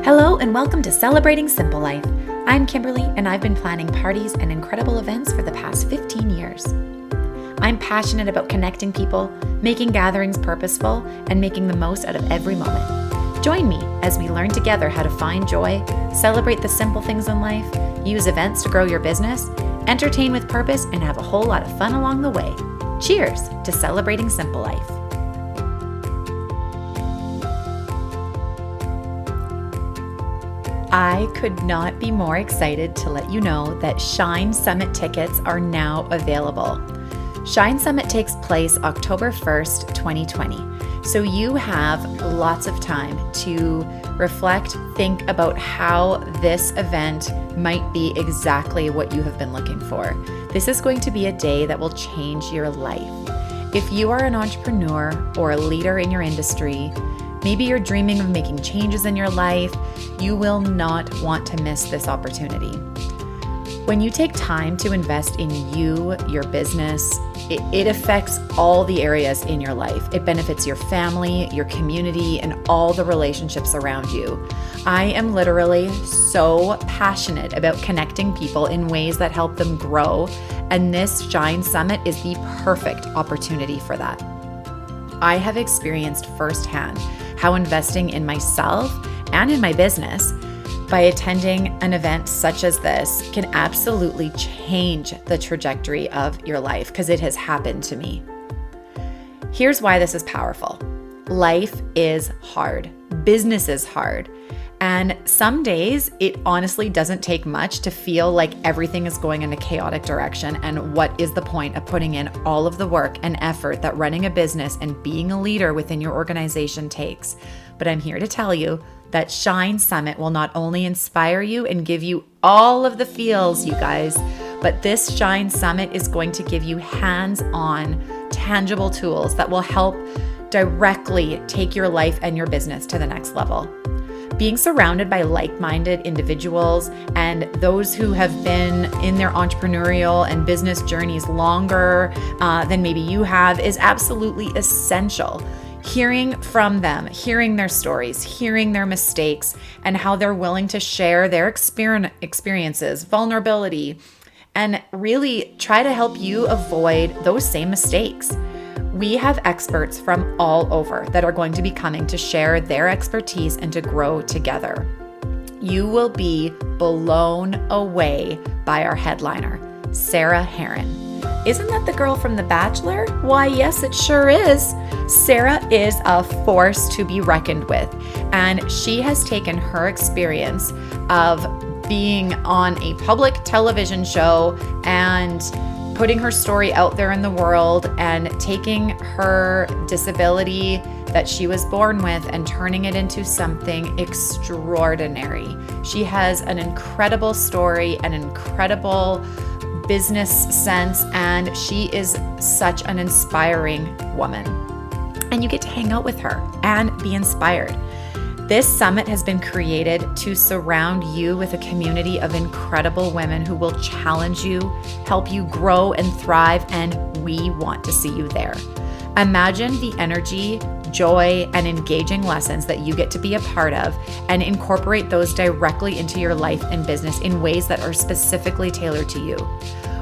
Hello and welcome to Celebrating Simple Life. I'm Kimberly and I've been planning parties and incredible events for the past 15 years. I'm passionate about connecting people, making gatherings purposeful, and making the most out of every moment. Join me as we learn together how to find joy, celebrate the simple things in life, use events to grow your business, entertain with purpose, and have a whole lot of fun along the way. Cheers to Celebrating Simple Life. I could not be more excited to let you know that Shine Summit tickets are now available. Shine Summit takes place October 1st, 2020. So you have lots of time to reflect, think about how this event might be exactly what you have been looking for. This is going to be a day that will change your life. If you are an entrepreneur or a leader in your industry, maybe you're dreaming of making changes in your life, you will not want to miss this opportunity. When you take time to invest in you, your business, it affects all the areas in your life. It benefits your family, your community, and all the relationships around you. I am literally so passionate about connecting people in ways that help them grow, and this Shine Summit is the perfect opportunity for that. I have experienced firsthand how investing in myself and in my business by attending an event such as this can absolutely change the trajectory of your life, because it has happened to me. Here's why this is powerful. Life is hard. Business is hard. And some days it honestly doesn't take much to feel like everything is going in a chaotic direction. And what is the point of putting in all of the work and effort that running a business and being a leader within your organization takes? But I'm here to tell you that Shine Summit will not only inspire you and give you all of the feels, you guys, but this Shine Summit is going to give you hands-on, tangible tools that will help directly take your life and your business to the next level. Being surrounded by like-minded individuals and those who have been in their entrepreneurial and business journeys longer than maybe you have is absolutely essential. Hearing from them, hearing their stories, hearing their mistakes, and how they're willing to share their experiences, vulnerability, and really try to help you avoid those same mistakes. We have experts from all over that are going to be coming to share their expertise and to grow together. You will be blown away by our headliner, Sarah Heron. Isn't that the girl from The Bachelor? Why, yes, it sure is. Sarah is a force to be reckoned with, and she has taken her experience of being on a public television show and putting her story out there in the world and taking her disability that she was born with and turning it into something extraordinary. She has an incredible story, an incredible business sense, and she is such an inspiring woman. And you get to hang out with her and be inspired. This summit has been created to surround you with a community of incredible women who will challenge you, help you grow and thrive, and we want to see you there. Imagine the energy, joy, and engaging lessons that you get to be a part of and incorporate those directly into your life and business in ways that are specifically tailored to you.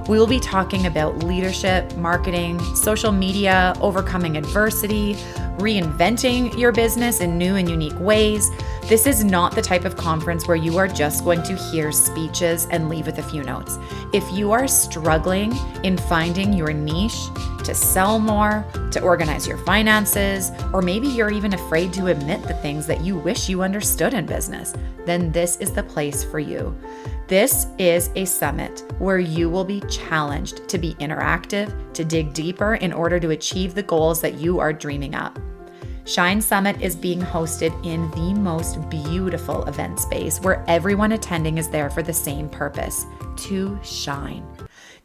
We will be talking about leadership, marketing, social media, overcoming adversity, reinventing your business in new and unique ways. This is not the type of conference where you are just going to hear speeches and leave with a few notes. If you are struggling in finding your niche, to sell more, to organize your finances, or maybe you're even afraid to admit the things that you wish you understood in business, then this is the place for you. This is a summit where you will be challenged to be interactive, to dig deeper in order to achieve the goals that you are dreaming up. Shine Summit is being hosted in the most beautiful event space where everyone attending is there for the same purpose, to shine.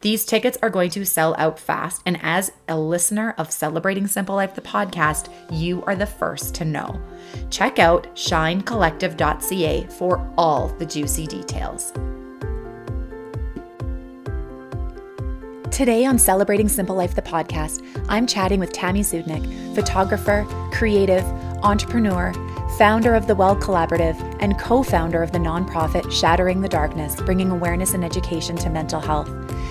These tickets are going to sell out fast, and as a listener of Celebrating Simple Life, the podcast, you are the first to know. Check out shinecollective.ca for all the juicy details. Today on Celebrating Simple Life, the podcast, I'm chatting with Tammy Zdunich, photographer, creative, entrepreneur, founder of the Well Collaborative and co-founder of the Non-Profit Shattering the Darkness, bringing awareness and education to mental health.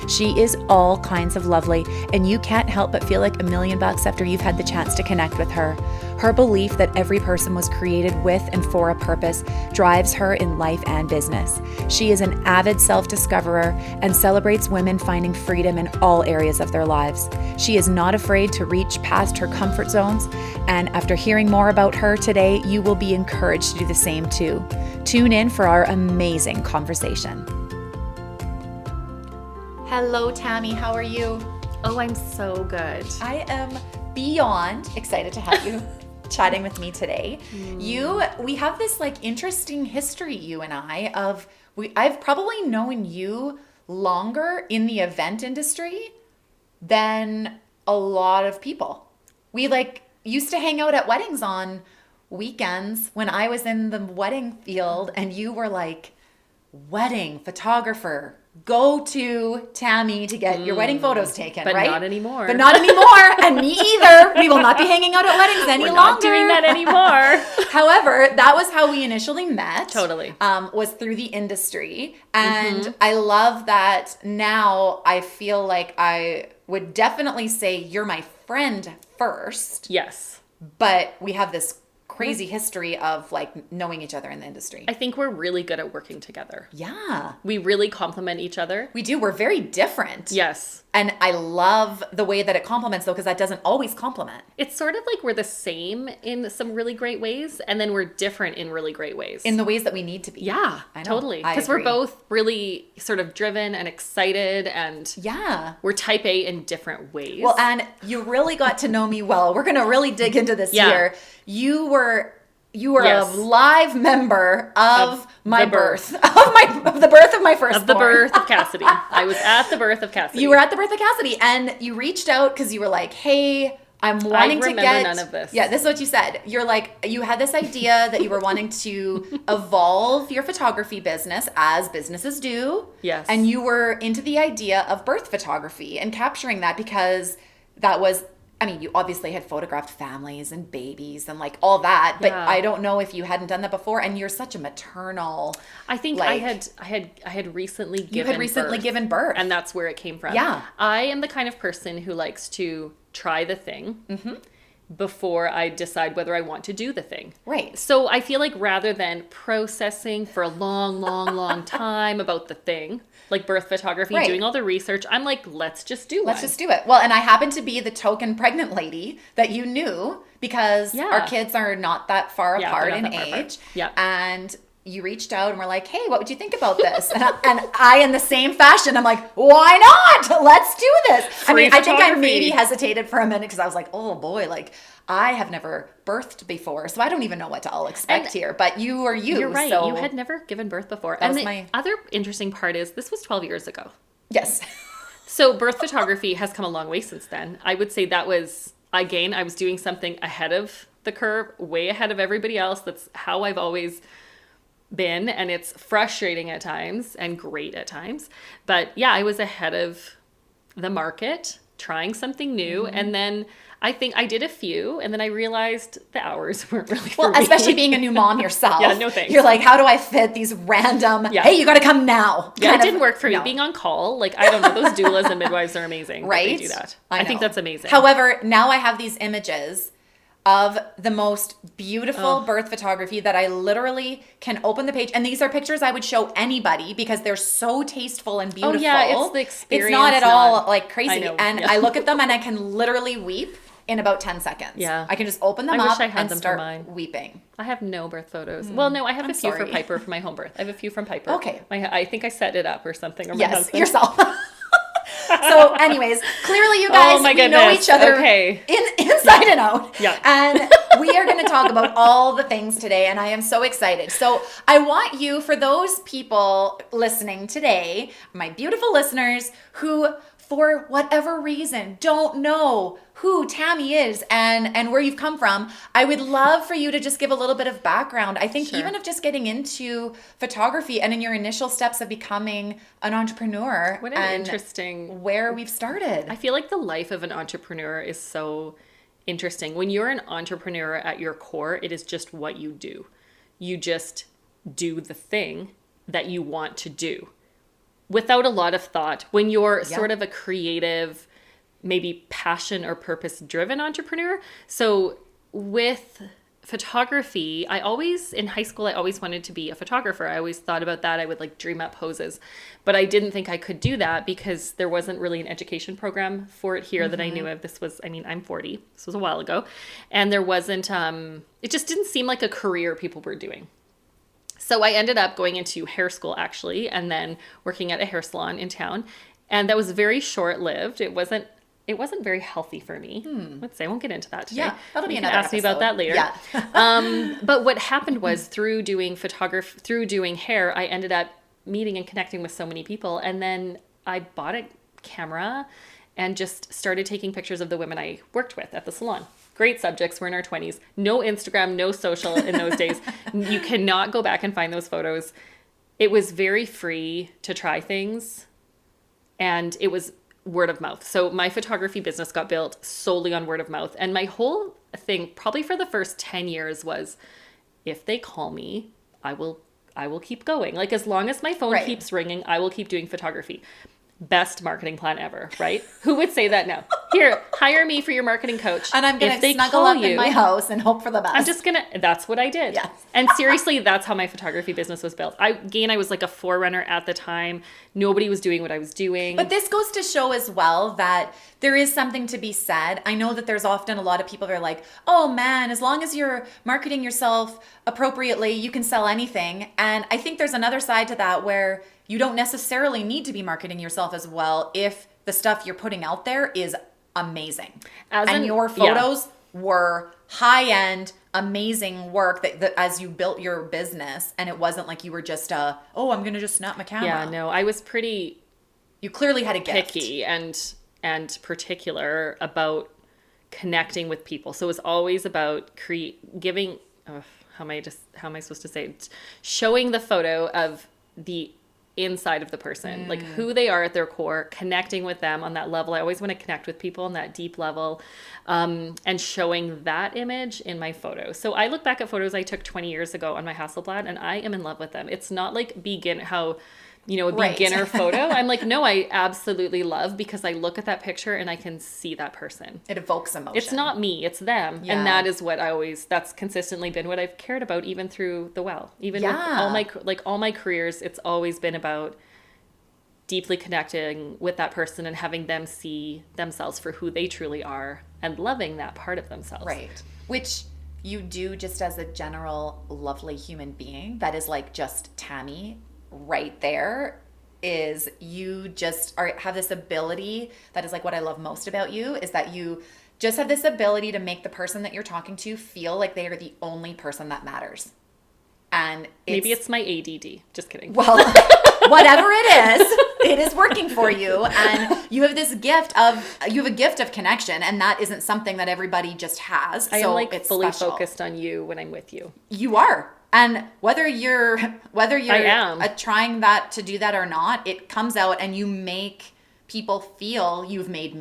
She is all kinds of lovely, and you can't help but feel like $1 million after you've had the chance to connect with her. Her belief that every person was created with and for a purpose drives her in life and business. She is an avid self-discoverer and celebrates women finding freedom in all areas of their lives. She is not afraid to reach past her comfort zones, and after hearing more about her today, you will be encouraged to do the same too. Tune in for our amazing conversation. Hello, Tammy. How are you? Oh, I'm so good. I am beyond excited to have you chatting with me today. We have this like interesting history, you and I, I've probably known you longer in the event industry than a lot of people. We like used to hang out at weddings on weekends when I was in the wedding field, and you were like wedding photographer. Go to Tammy to get your wedding photos taken, but right? Not anymore. But not anymore, and me either. We will not be hanging out at weddings any longer. We're not doing that anymore. However, that was how we initially met. Totally. Was through the industry. And I love that now I feel like I would definitely say you're my friend first. Yes. But we have this crazy history of like knowing each other in the industry. I think we're really good at working together. Yeah. We really complement each other. We do. We're very different. Yes. And I love the way that it complements though, because that doesn't always complement. It's sort of like we're the same in some really great ways, and then we're different in really great ways. In the ways that we need to be. Yeah, I know. Totally. I Because we're agree. both really sort of driven and excited, and Yeah. we're type A in different ways. Well, and you really got to know me well. We're going to really dig into this Yeah. here. You were Yes. a live member of my the birth. of the birth of my firstborn. Of the birth of Cassidy. I was at the birth of Cassidy. You were at the birth of Cassidy, and you reached out because you were like, "Hey, I'm wanting to remember get." none of this. Yeah, this is what you said. You're like, you had this idea that you were wanting to evolve your photography business as businesses do. Yes. And you were into the idea of birth photography and capturing that because that was. I mean, you obviously had photographed families and babies and like all that, but Yeah. I don't know if you hadn't done that before. And you're such a maternal. I think like, I had recently given you had recently birth, given birth, and that's where it came from. Yeah. I am the kind of person who likes to try the thing before I decide whether I want to do the thing. Right. So I feel like rather than processing for a long time about the thing, like birth photography, Right. doing all the research, I'm like, let's just do Let's one. just do it. Well, and I happen to be the token pregnant lady that you knew because Yeah. our kids are not that far Yeah, apart they're in not that far apart. age. Yeah. And you reached out and were like, "Hey, what would you think about this?" And I, in the same fashion, I'm like, "Why not? Let's do this." I mean, I think I photography. maybe hesitated for a minute because I was like, "Oh boy, like I have never birthed before, so I don't even know what to all expect And here." But you are you. You're right. So You had never given birth before. That And was the my- other interesting part is this was 12 years ago. yes. So birth photography has come a long way since then. I would say that was, again, I was doing something ahead of the curve, way ahead of everybody else. That's how I've always been. And it's frustrating at times and great at times. But yeah, I was ahead of the market, trying something new. And then I think I did a few, and then I realized the hours weren't really for Well, me. especially being a new mom yourself. Yeah, no thanks. You're like, how do I fit these random, Yeah. hey, you got to come now. Yeah, kind it of- didn't work for me. no. Being on call, like, I don't know, those doulas and midwives are amazing. that Right? They do that. I I think know. that's amazing. However, now I have these images of the most beautiful birth photography that I literally can open the page. And these are pictures I would show anybody because they're so tasteful and beautiful. it's the experience, It's not at all not- like crazy. I know, And yeah. I look at them and I can literally weep in about 10 seconds. Yeah. I can just open them I wish up I had and them for start mine. weeping. I have no birth photos. Well, no, I have I'm a few sorry. for Piper for my home birth. I have a few from Piper. Okay. I think I set it up or something. Or my Yes, husband. yourself. So anyways, clearly you guys, Oh my we know goodness. each other Okay. inside and out. Yeah. And we are going to talk about all the things today, and I am so excited. So I want you, for those people listening today, my beautiful listeners who, for whatever reason, don't know who Tammy is and where you've come from, I would love for you to just give a little bit of background. I think Sure. even of just getting into photography and in your initial steps of becoming an entrepreneur. What an and interesting... where we've started. I feel like the life of an entrepreneur is so interesting. When you're an entrepreneur at your core, it is just what you do. You just do the thing that you want to do without a lot of thought. When you're sort of a creative, maybe passion or purpose driven entrepreneur. So with photography, in high school, I always wanted to be a photographer. I always thought about that. I would like dream up poses, but I didn't think I could do that because there wasn't really an education program for it here that I knew of. I'm 40. This was a while ago. And there wasn't, it just didn't seem like a career people were doing. So I ended up going into hair school actually, and then working at a hair salon in town. And that was very short-lived. It wasn't very healthy for me. Let's say I won't get into that today. Yeah, that'll be another ask me about that later. Yeah. But what happened was through doing photography, through doing hair, I ended up meeting and connecting with so many people. And then I bought a camera and just started taking pictures of the women I worked with at the salon. Great subjects. We're in our 20s. No Instagram, no social in those days. You cannot go back and find those photos. It was very free to try things. And it was word of mouth. So my photography business got built solely on word of mouth. And my whole thing, probably for the first 10 years, was if they call me, I will keep going. Like as long as my phone keeps ringing, I will keep doing photography. Best marketing plan ever, right? Who would say that now? Here, hire me for your marketing coach. And I'm going to snuggle up in my house and hope for the best. That's what I did. Yes. And seriously, that's how my photography business was built. I was like a forerunner at the time. Nobody was doing what I was doing. But this goes to show as well that there is something to be said. I know that there's often a lot of people that are like, oh man, as long as you're marketing yourself appropriately, you can sell anything. And I think there's another side to that where you don't necessarily need to be marketing yourself as well if the stuff you're putting out there is amazing. Your photos were high-end, amazing work that as you built your business, and it wasn't like you were just I'm going to just snap my camera. Yeah, no, I was pretty... You clearly had a gift. Picky and particular about connecting with people. So it was always about giving... how am I supposed to say it? Showing the photo of the inside of the person, like who they are at their core, connecting with them on that level. I always want to connect with people on that deep level, and showing that image in my photos. So I look back at photos I took 20 years ago on my Hasselblad and I am in love with them. It's not like beginner photo. I'm like, no, I absolutely love, because I look at that picture and I can see that person. It evokes emotion. It's not me, it's them. Yeah. And that is what that's consistently been what I've cared about, even through the well. Even with all my careers, it's always been about deeply connecting with that person and having them see themselves for who they truly are and loving that part of themselves. Right. Which you do just as a general lovely human being. That is like just Tammy. Right there is you just have this ability that is like what I love most about you, is that you just have this ability to make the person that you're talking to feel like they are the only person that matters. And maybe it's my ADD. Just kidding. Well, whatever it is working for you. And you have a gift of connection, and that isn't something that everybody just has. I am like fully focused on you when I'm with you. You are. And whether you're trying to do that or not, it comes out and you make people feel, you've made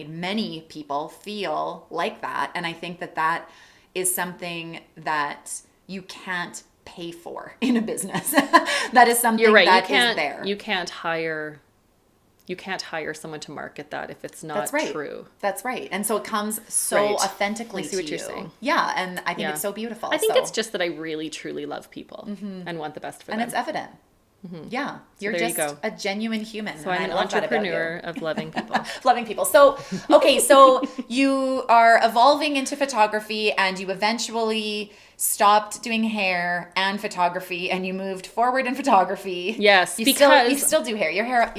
many people feel like that. And I think that is something that you can't pay for in a business. That is something that is there. You can't hire someone to market that if it's not true. That's right. And so it comes so authentically to you. I see what you're saying. Yeah, and I think it's so beautiful. I think it's just that I really, truly love people and want the best for them. And it's evident. Mm-hmm. Yeah, you're just a genuine human. So I'm an entrepreneur of loving people. Loving people. So, okay, so you are evolving into photography, and you eventually stopped doing hair and photography, and you moved forward in photography. Yes, you still do hair. Your hair,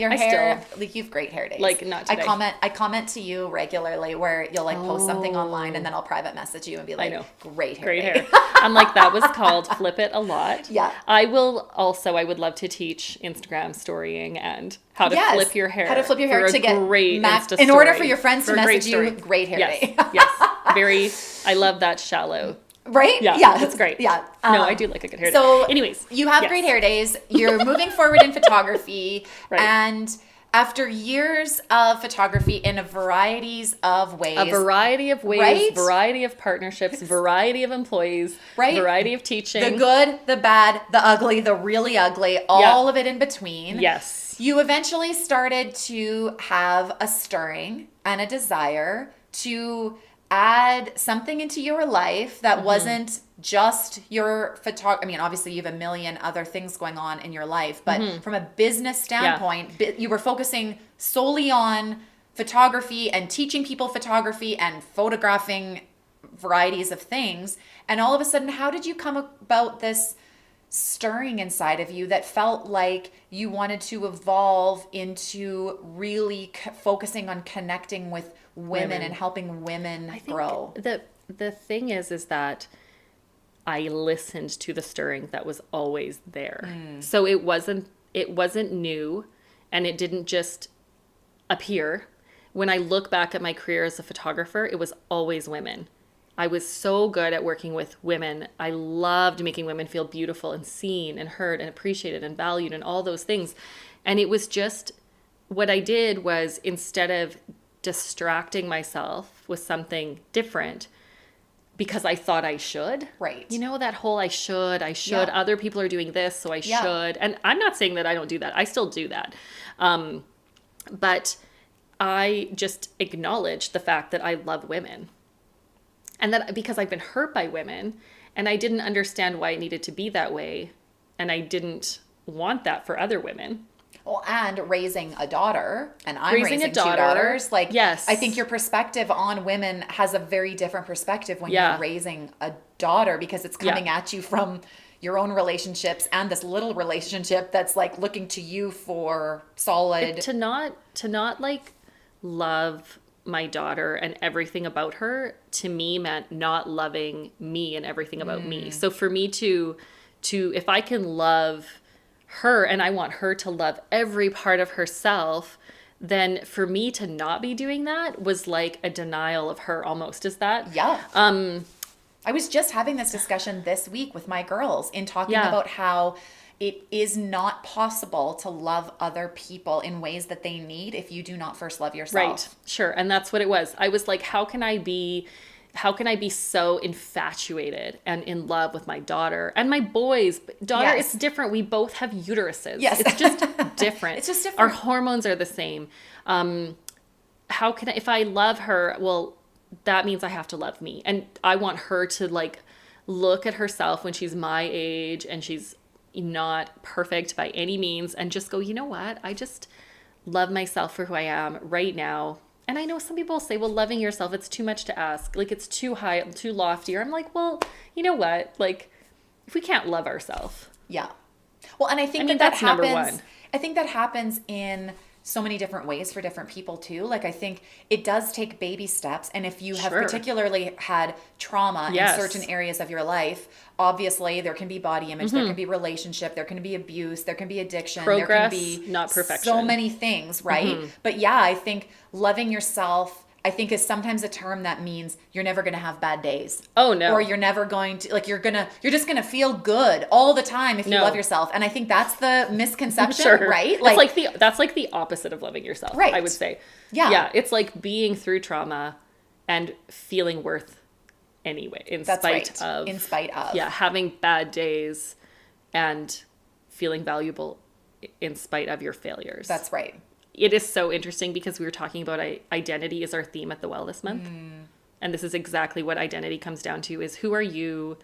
like, you have great hair days. Like, not today. I comment to you regularly where you'll like post something online, and then I'll private message you and be like, great hair. I'm like, that was called Flip It a lot. Yeah. I would love to teach Instagram storying and how to flip your hair. How to flip your hair to get great Insta in order for your friends to message you, great hair day. Yes. I love that shallow. Right? Yeah, that's great. Yeah. No, I do like a good hair day. So anyways, you have great hair days. You're moving forward in photography. Right. And After years of photography in a varieties of ways. A variety of ways, right? Variety of partnerships, variety of employees, right? Variety of teaching. The good, the bad, the ugly, the really ugly, all of it in between. Yes. You eventually started to have a stirring and a desire to add something into your life that wasn't just your photography. I mean, obviously you have a million other things going on in your life, but from a business standpoint, you were focusing solely on photography and teaching people photography and photographing varieties of things. And all of a sudden, how did you come about this stirring inside of you that felt like you wanted to evolve into really focusing on connecting with women and helping women grow? The thing is that I listened to the stirring that was always there. So it wasn't new, and it didn't just appear. When I look back at my career as a photographer, it was always women. I was so good at working with women. I loved making women feel beautiful and seen and heard and appreciated and valued and all those things. And it was just, what I did was, instead of distracting myself with something different because I thought I should. Right. You know, that whole I should, other people are doing this, so I should. And I'm not saying that I don't do that. I still do that. But I just acknowledged the fact that I love women. And that because I've been hurt by women and I didn't understand why it needed to be that way. And I didn't want that for other women. Well, and raising a daughter, and I'm raising a daughter, 2 daughters. Like, yes. I think your perspective on women has a very different perspective when you're raising a daughter, because it's coming at you from your own relationships and this little relationship that's like looking to you for solid. To not like love my daughter and everything about her, to me, meant not loving me and everything about me. So for me to if I can love her and I want her to love every part of herself, then for me to not be doing that was like a denial of her almost. Is that? Yeah. I was just having this discussion this week with my girls in talking about how it is not possible to love other people in ways that they need if you do not first love yourself. Right. Sure. And that's what it was. I was like, how can I be so infatuated and in love with my daughter and my boys? Daughter, Yes. It's different. We both have uteruses. Yes. It's just different. It's just different. Our hormones are the same. How can I, if I love her, well, that means I have to love me. And I want her to like look at herself when she's my age and she's not perfect by any means, and just go, you know what? I just love myself for who I am right now. And I know some people say, well, loving yourself, it's too much to ask. Like, it's too high, too lofty. Or I'm like, well, you know what? Like, if we can't love ourselves. Yeah. Well, and I think that's happens. number one. I think that happens in so many different ways for different people too. Like, I think it does take baby steps. And if you have particularly had trauma in certain areas of your life, obviously there can be body image, there can be relationship, there can be abuse, there can be addiction, progress, there can be not perfection. So many things, right? But yeah, I think loving yourself, I think, is sometimes a term that means you're never going to have bad days. Oh no. Or you're never going to, like, you're just going to feel good all the time if you love yourself. And I think that's the misconception, right? Like, that's like the opposite of loving yourself, right. I would say. Yeah. Yeah. It's like being through trauma and feeling worth anyway, in spite of. Yeah. Having bad days and feeling valuable in spite of your failures. That's right. It is so interesting because we were talking about identity is our theme at the Wellness Month. And this is exactly what identity comes down to, is who are you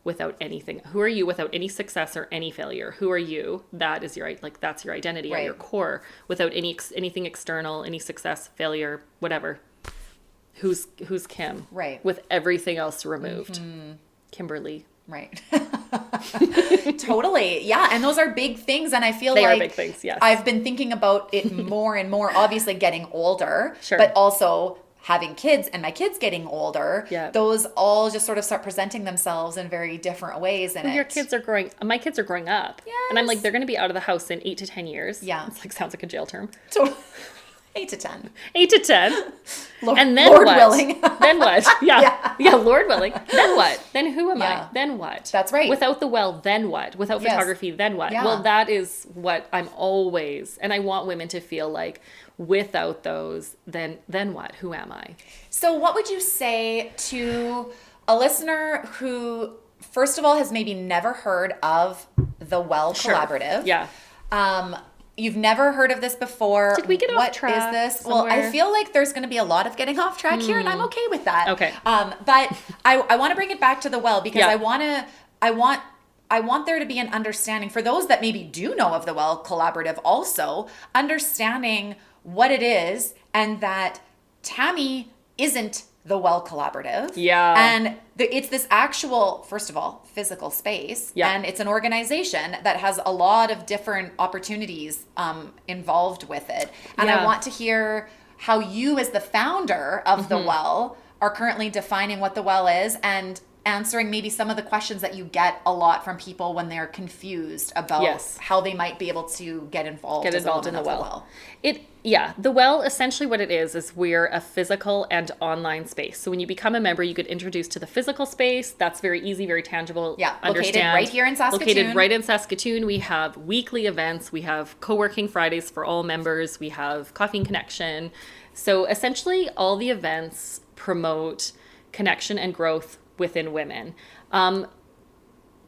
without anything? Who are you without any success or any failure? Who are you? That is that's your identity at your core, without anything external, any success, failure, whatever. Who's Kim? Right. With everything else removed. Kimberly. Right. Totally. Yeah. And those are big things. And I feel they like are big things, yes. I've been thinking about it more and more, obviously getting older, sure. but also having kids and my kids getting older. Yeah. Those all just sort of start presenting themselves in very different ways. And your kids are growing, my kids are growing up. Yes. And I'm like, they're going to be out of the house in 8 to 10 years. Yeah. It's like, sounds like a jail term. Totally. 8 to 10. 8 to 10. Lord, And then Lord what? willing. Then what? Yeah. Yeah. Yeah, Lord willing. Then what? Then who am Yeah. I? Then what? That's right. Without the well, then what? Without Yes. photography, then what? Yeah. Well, that is what I'm always, and I want women to feel like without those, then what? Who am I? So what would you say to a listener who, first of all, has maybe never heard of the Well Sure. Collaborative? Yeah. You've never heard of this before. Did we get off track What is this? somewhere? Well, I feel like there's going to be a lot of getting off track here, and I'm okay with that. Okay. But I want to bring it back to the Well because Yeah. I want there to be an understanding for those that maybe do know of the Well Collaborative also, understanding what it is and that Tammy isn't the Well Collaborative. Yeah. And it's this actual, first of all, physical space. Yeah. And it's an organization that has a lot of different opportunities involved with it. And Yeah. I want to hear how you, as the founder of the Well, are currently defining what the Well is and answering maybe some of the questions that you get a lot from people when they're confused about Yes. how they might be able to get involved Get as a involved in woman the of Well. The Well, essentially what it is we're a physical and online space. So when you become a member, you get introduced to the physical space. That's very easy, very tangible. Yeah, located understand. right here in Saskatoon. Located right in Saskatoon. We have weekly events. We have co-working Fridays for all members. We have Coffee and Connection. So essentially all the events promote connection and growth within women.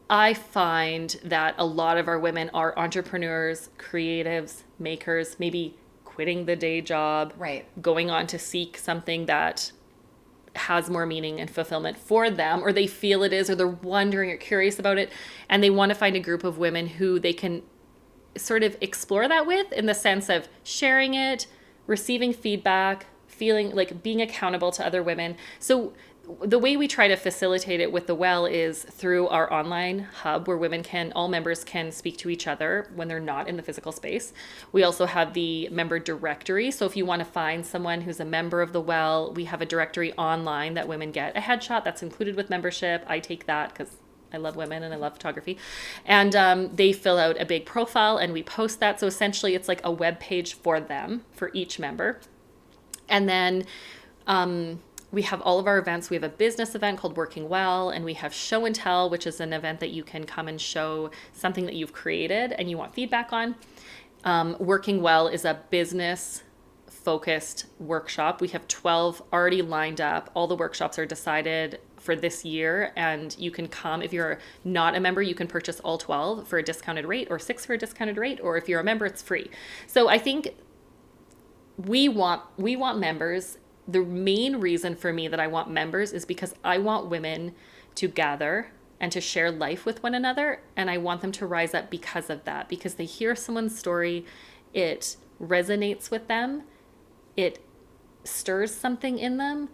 I find that a lot of our women are entrepreneurs, creatives, makers, maybe quitting the day job, Right. going on to seek something that has more meaning and fulfillment for them, or they feel it is, or they're wondering or curious about it, and they want to find a group of women who they can sort of explore that with, in the sense of sharing it, receiving feedback, feeling like being accountable to other women. So the way we try to facilitate it with the Well is through our online hub, where all members can speak to each other when they're not in the physical space. We also have the member directory. So if you want to find someone who's a member of the Well, we have a directory online that women get a headshot that's included with membership. I take that because I love women and I love photography. And they fill out a big profile and we post that. So essentially it's like a web page for them, for each member. And then we have all of our events. We have a business event called Working Well, and we have Show and Tell, which is an event that you can come and show something that you've created and you want feedback on. Working Well is a business-focused workshop. We have 12 already lined up. All the workshops are decided for this year, and you can come. If you're not a member, you can purchase all 12 for a discounted rate, or 6 for a discounted rate, or if you're a member, it's free. So I think we want members. The main reason for me that I want members is because I want women to gather and to share life with one another. And I want them to rise up because of that, because they hear someone's story, it resonates with them, it stirs something in them,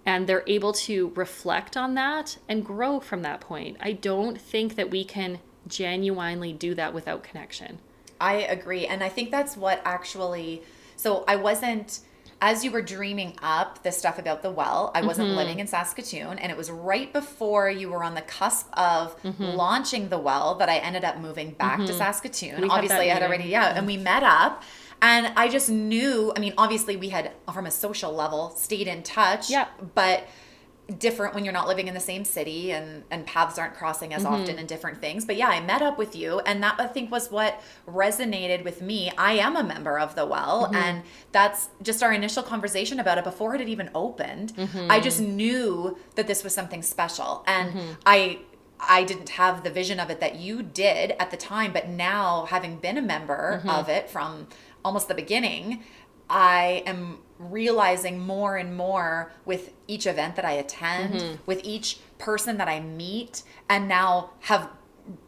and they're able to reflect on that and grow from that point. I don't think that we can genuinely do that without connection. I agree. And I think that's what actually, so I wasn't, as you were dreaming up the stuff about the Well, I wasn't living in Saskatoon, and it was right before you were on the cusp of launching the Well that I ended up moving back to Saskatoon. Obviously, I had already, and we met up, and I just knew, I mean, obviously we had, from a social level, stayed in touch, but different when you're not living in the same city and paths aren't crossing as often in different things. But yeah, I met up with you, and that I think was what resonated with me. I am a member of the Well, and that's just our initial conversation about it before it had even opened. I just knew that this was something special, and I didn't have the vision of it that you did at the time, but now having been a member of it from almost the beginning, I am realizing more and more with each event that I attend, with each person that I meet, and now have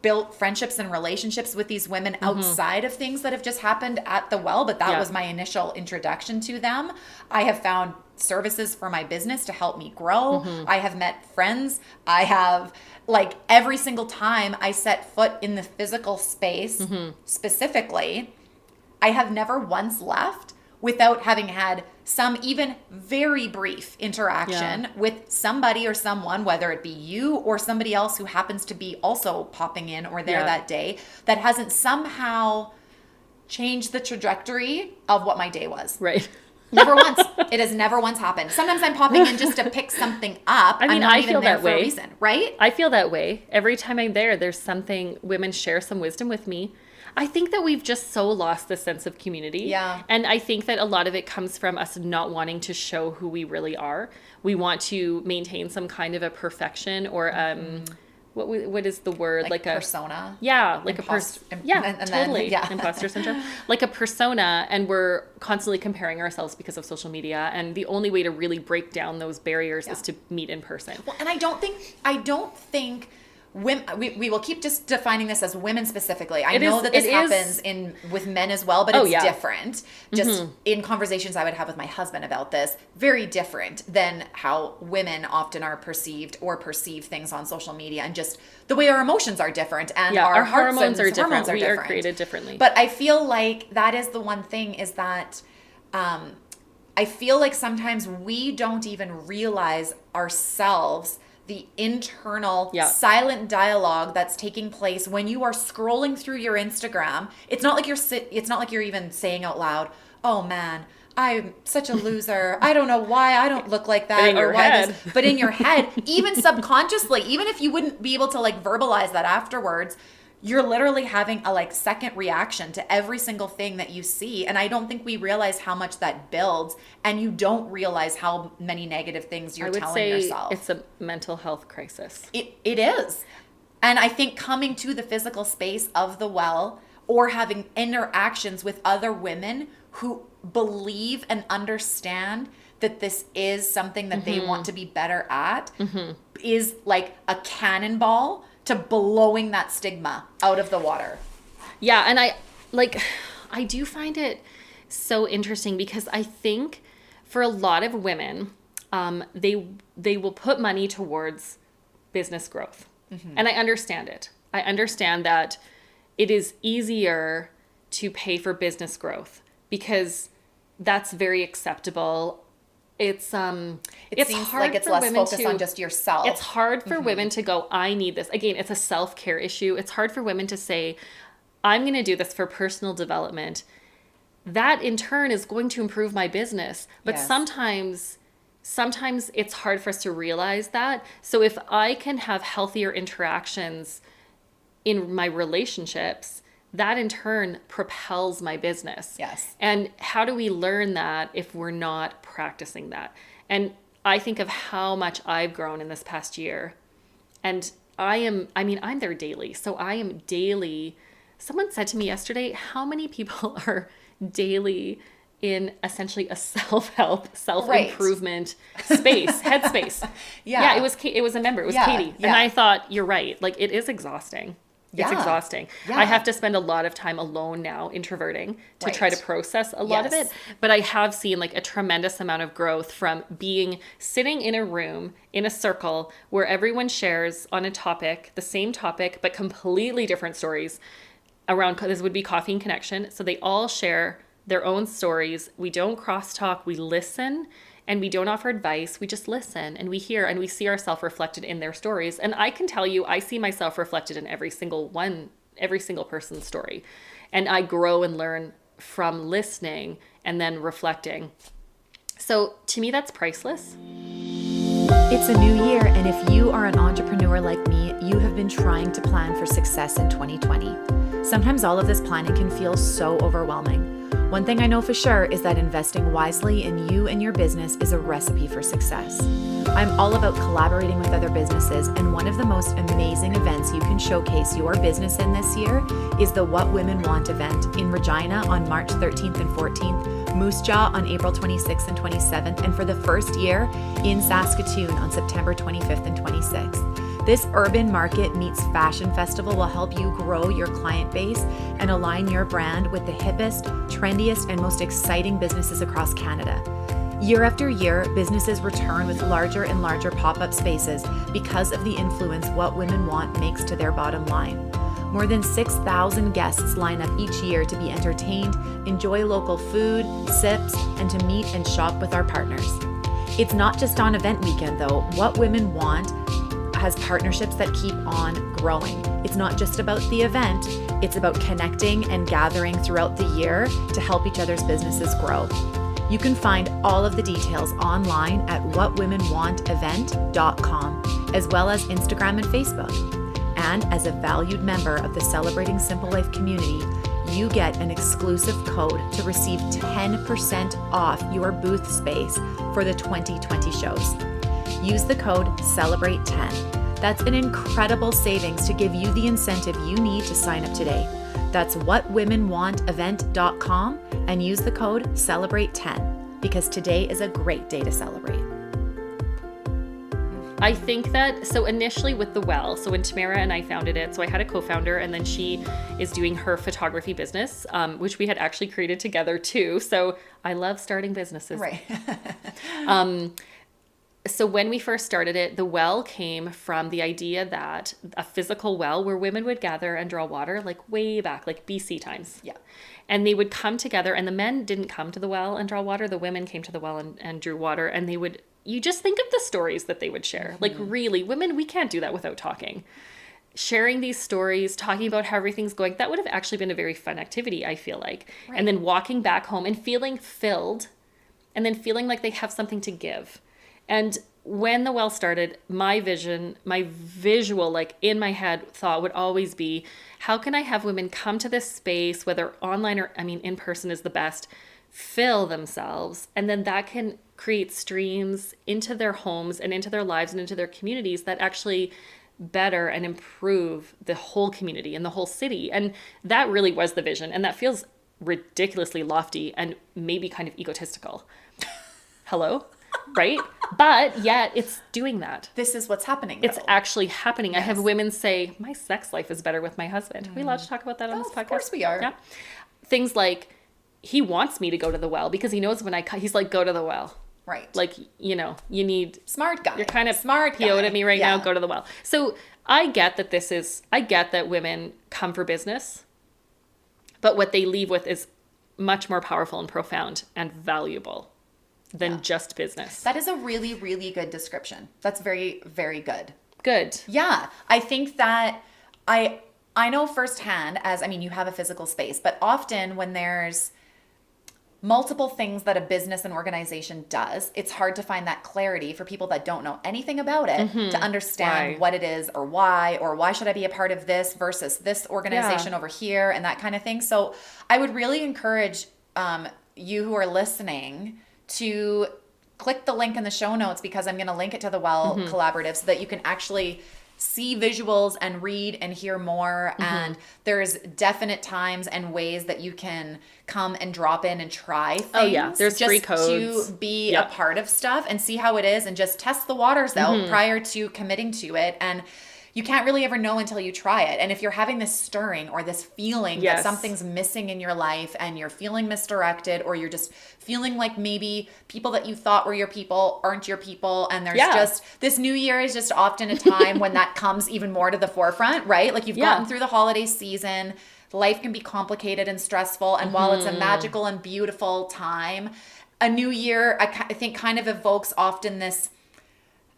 built friendships and relationships with these women outside of things that have just happened at the Well, but that was my initial introduction to them. I have found services for my business to help me grow. I have met friends. I have, like, every single time I set foot in the physical space, specifically, I have never once left without having had some even very brief interaction with somebody or someone, whether it be you or somebody else who happens to be also popping in or there that day, that hasn't somehow changed the trajectory of what my day was. Right. Never once. It has never once happened. Sometimes I'm popping in just to pick something up. I mean, I'm not I even feel there that for a way. reason, right? I feel that way. Every time I'm there, there's something, women share some wisdom with me. I think that we've just so lost the sense of community. Yeah. And I think that a lot of it comes from us not wanting to show who we really are. We want to maintain some kind of a perfection or what is the word? Like a persona. Yeah, like totally. Then, Imposter syndrome. Like a persona, and we're constantly comparing ourselves because of social media. And the only way to really break down those barriers is to meet in person. Well, and I don't think women, we will keep just defining this as women specifically. I know that this happens with men as well, but it's different. Just in conversations I would have with my husband about this, very different than how women often are perceived or perceive things on social media, and just the way our emotions are different and our hormones are different. Hormones are we different. are created differently. But I feel like that is the one thing is that I feel like sometimes we don't even realize ourselves the internal silent dialogue that's taking place when you are scrolling through your Instagram. It's not like you're even saying out loud, "Oh man, I'm such a loser. I don't know why I don't look like that," or why this. But in your head, even subconsciously, even if you wouldn't be able to like verbalize that afterwards, you're literally having a like second reaction to every single thing that you see. And I don't think we realize how much that builds, and you don't realize how many negative things you're telling yourself. It's a mental health crisis. It is. And I think coming to the physical space of the well, or having interactions with other women who believe and understand that this is something that they want to be better at, is like a cannonball to blowing that stigma out of the water. Yeah, and I do find it so interesting because I think for a lot of women, they will put money towards business growth. And I understand it. I understand that it is easier to pay for business growth because that's very acceptable. It seems hard like it's less focused on just yourself. It's hard for women to go, I need this. Again, it's a self-care issue. It's hard for women to say, I'm going to do this for personal development. That in turn is going to improve my business. But sometimes it's hard for us to realize that. So if I can have healthier interactions in my relationships, that in turn propels my business. Yes. And how do we learn that if we're not practicing that? And I think of how much I've grown in this past year. And I'm there daily. So I am daily. Someone said to me yesterday, how many people are daily in essentially a self-help, self-improvement space, headspace? Yeah. It was a member. It was Katie. Yeah. And I thought, you're right. Like, it is exhausting. It's exhausting. Yeah. I have to spend a lot of time alone now, introverting, to try to process a lot of it. But I have seen like a tremendous amount of growth from sitting in a room, in a circle, where everyone shares on a topic, the same topic, but completely different stories around. This would be Coffee and Connection. So they all share their own stories. We don't crosstalk. We listen. And we don't offer advice. We just listen and we hear and we see ourselves reflected in their stories. And I can tell you, I see myself reflected in every single person's story. And I grow and learn from listening and then reflecting. So to me, that's priceless. It's a new year, and if you are an entrepreneur like me, you have been trying to plan for success in 2020. Sometimes all of this planning can feel so overwhelming. One thing I know for sure is that investing wisely in you and your business is a recipe for success. I'm all about collaborating with other businesses, and one of the most amazing events you can showcase your business in this year is the What Women Want event in Regina on March 13th and 14th, Moose Jaw on April 26th and 27th, and for the first year in Saskatoon on September 25th and 26th. This urban market meets fashion festival will help you grow your client base and align your brand with the hippest, trendiest, and most exciting businesses across Canada. Year after year, businesses return with larger and larger pop-up spaces because of the influence What Women Want makes to their bottom line. More than 6,000 guests line up each year to be entertained, enjoy local food, sips, and to meet and shop with our partners. It's not just on event weekend though. What Women Want has partnerships that keep on growing. It's not just about the event, it's about connecting and gathering throughout the year to help each other's businesses grow. You can find all of the details online at whatwomenwantevent.com, as well as Instagram and Facebook. And as a valued member of the Celebrating Simple Life community, you get an exclusive code to receive 10% off your booth space for the 2020 shows. Use the code CELEBRATE10. That's an incredible savings to give you the incentive you need to sign up today. That's whatwomenwantevent.com and use the code CELEBRATE10 because today is a great day to celebrate. I think that, so initially with the well, so when Tamara and I founded it, so I had a co-founder and then she is doing her photography business, which we had actually created together too. So I love starting businesses. Right. So when we first started it, the well came from the idea that a physical well where women would gather and draw water, like way back, like BC times. Yeah. And they would come together, and the men didn't come to the well and draw water. The women came to the well and drew water, and they would, you just think of the stories that they would share. Mm-hmm. Like really, women, we can't do that without talking. Sharing these stories, talking about how everything's going, that would have actually been a very fun activity, I feel like. Right. And then walking back home and feeling filled, and then feeling like they have something to give. And when the well started, my vision, my visual, like in my head thought would always be, how can I have women come to this space, whether online or, in person is the best, fill themselves, and then that can create streams into their homes and into their lives and into their communities that actually better and improve the whole community and the whole city. And that really was the vision. And that feels ridiculously lofty and maybe kind of egotistical. Hello? Right? But yet it's doing that. This is what's happening. It's actually happening. Yes. I have women say, my sex life is better with my husband. Are we allowed to talk about that on this podcast? Of course we are. Yeah. Things like, he wants me to go to the well because he knows when he's like, go to the well. Right. Like, you need... Smart guy. You're kind of smart PO'd at me right now, go to the well. So I get that women come for business, but what they leave with is much more powerful and profound and valuable than just business. That is a really, really good description. That's very, very good. Good. Yeah. I think that I know firsthand you have a physical space, but often when there's multiple things that a business and organization does, it's hard to find that clarity for people that don't know anything about it to understand what it is or why should I be a part of this versus this organization over here and that kind of thing. So I would really encourage you who are listening to click the link in the show notes because I'm going to link it to the Well Collaborative so that you can actually see visuals and read and hear more. And there's definite times and ways that you can come and drop in and try things. Oh yeah, there's free codes. Just to be a part of stuff and see how it is and just test the waters out prior to committing to it. And you can't really ever know until you try it. And if you're having this stirring or this feeling that something's missing in your life and you're feeling misdirected or you're just feeling like maybe people that you thought were your people aren't your people, and there's just this new year is just often a time when that comes even more to the forefront, right? Like you've gotten through the holiday season, life can be complicated and stressful, and while it's a magical and beautiful time, a new year I think kind of evokes often this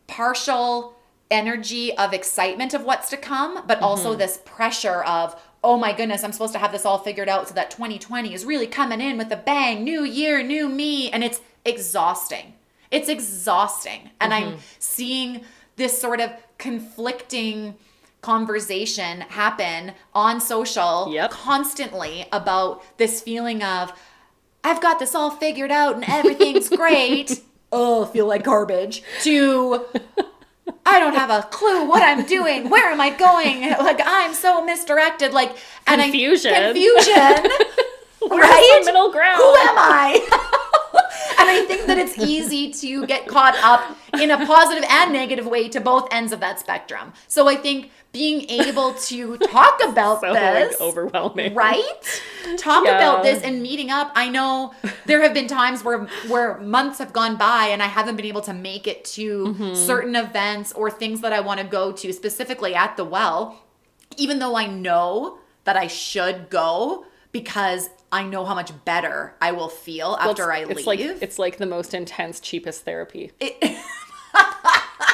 partial energy of excitement of what's to come, but also this pressure of, oh my goodness, I'm supposed to have this all figured out so that 2020 is really coming in with a bang, new year, new me. And it's exhausting. It's exhausting. And I'm seeing this sort of conflicting conversation happen on social constantly about this feeling of, I've got this all figured out and everything's great. Oh, feel like garbage. To... I don't have a clue what I'm doing. Where am I going? Like, I'm so misdirected. Like, and confusion. Right? The middle ground. Who am I? And I think that it's easy to get caught up in a positive and negative way to both ends of that spectrum. So I think being able to talk about this, like overwhelming, right? Talk about this and meeting up. I know there have been times where months have gone by and I haven't been able to make it to certain events or things that I want to go to, specifically at the Well, even though I know that I should go because I know how much better I will feel after I leave. It's like the most intense, cheapest therapy.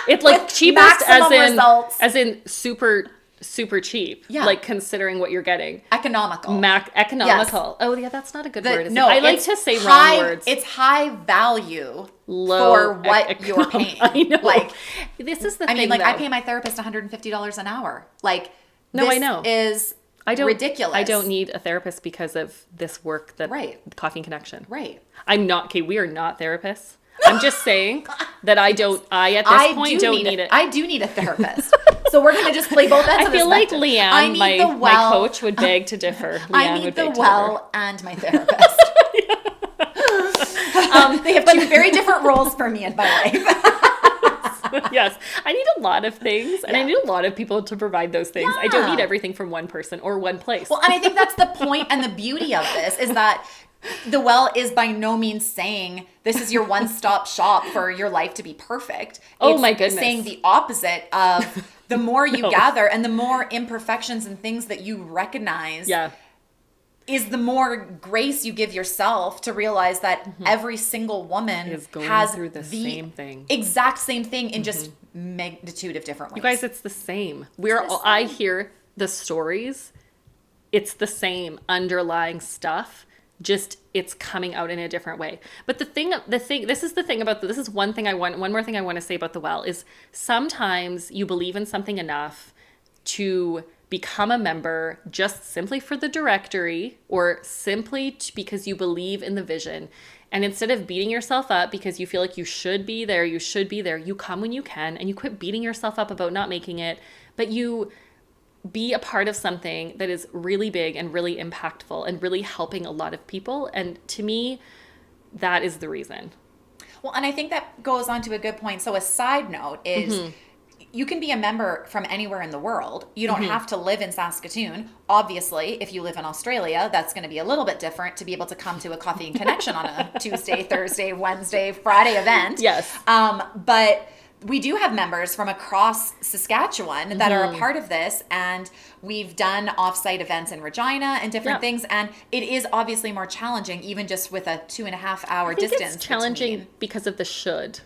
It's like cheapest as in super super cheap. Yeah. Like considering what you're getting. Economical. Economical. Yes. Oh yeah, that's not a good word. No, I like to say wrong words. It's high value for what you're paying. I know. Like, this is the thing. I mean, like, though. I pay my therapist $150 an hour. Like, no, I know. Is ridiculous. I don't need a therapist because of this work that Coffee and Connection. Right. I'm not, okay, we are not therapists. I'm just saying that I at this point don't need it. I do need a therapist. So we're going to just play both ends of the spectrum. I feel like Leanne, my coach, would beg to differ. I need the well and my therapist. They have two very different roles for me in my life. Yes. I need a lot of things, and I need a lot of people to provide those things. I don't need everything from one person or one place. Well, and I think that's the point and the beauty of this is that the well is by no means saying this is your one-stop shop for your life to be perfect. Oh my goodness. It's saying the opposite of the more you gather and the more imperfections and things that you recognize is the more grace you give yourself to realize that every single woman is going has through the same thing. Exact same thing in just magnitude of different ways. You guys, it's the same. I hear the stories. It's the same underlying stuff. Just it's coming out in a different way. But one more thing I want to say about the well is sometimes you believe in something enough to become a member just simply for the directory or simply because you believe in the vision. And instead of beating yourself up because you feel like you should be there, you come when you can and you quit beating yourself up about not making it, but you be a part of something that is really big and really impactful and really helping a lot of people. And to me, that is the reason. Well, and I think that goes on to a good point. So a side note is you can be a member from anywhere in the world. You don't have to live in Saskatoon. Obviously, if you live in Australia, that's going to be a little bit different to be able to come to a Coffee and Connection on a Tuesday, Thursday, Wednesday, Friday event. Yes. But we do have members from across Saskatchewan that are a part of this, and we've done offsite events in Regina and different things, and it is obviously more challenging, even just with a 2.5 hour distance. It's challenging because of the should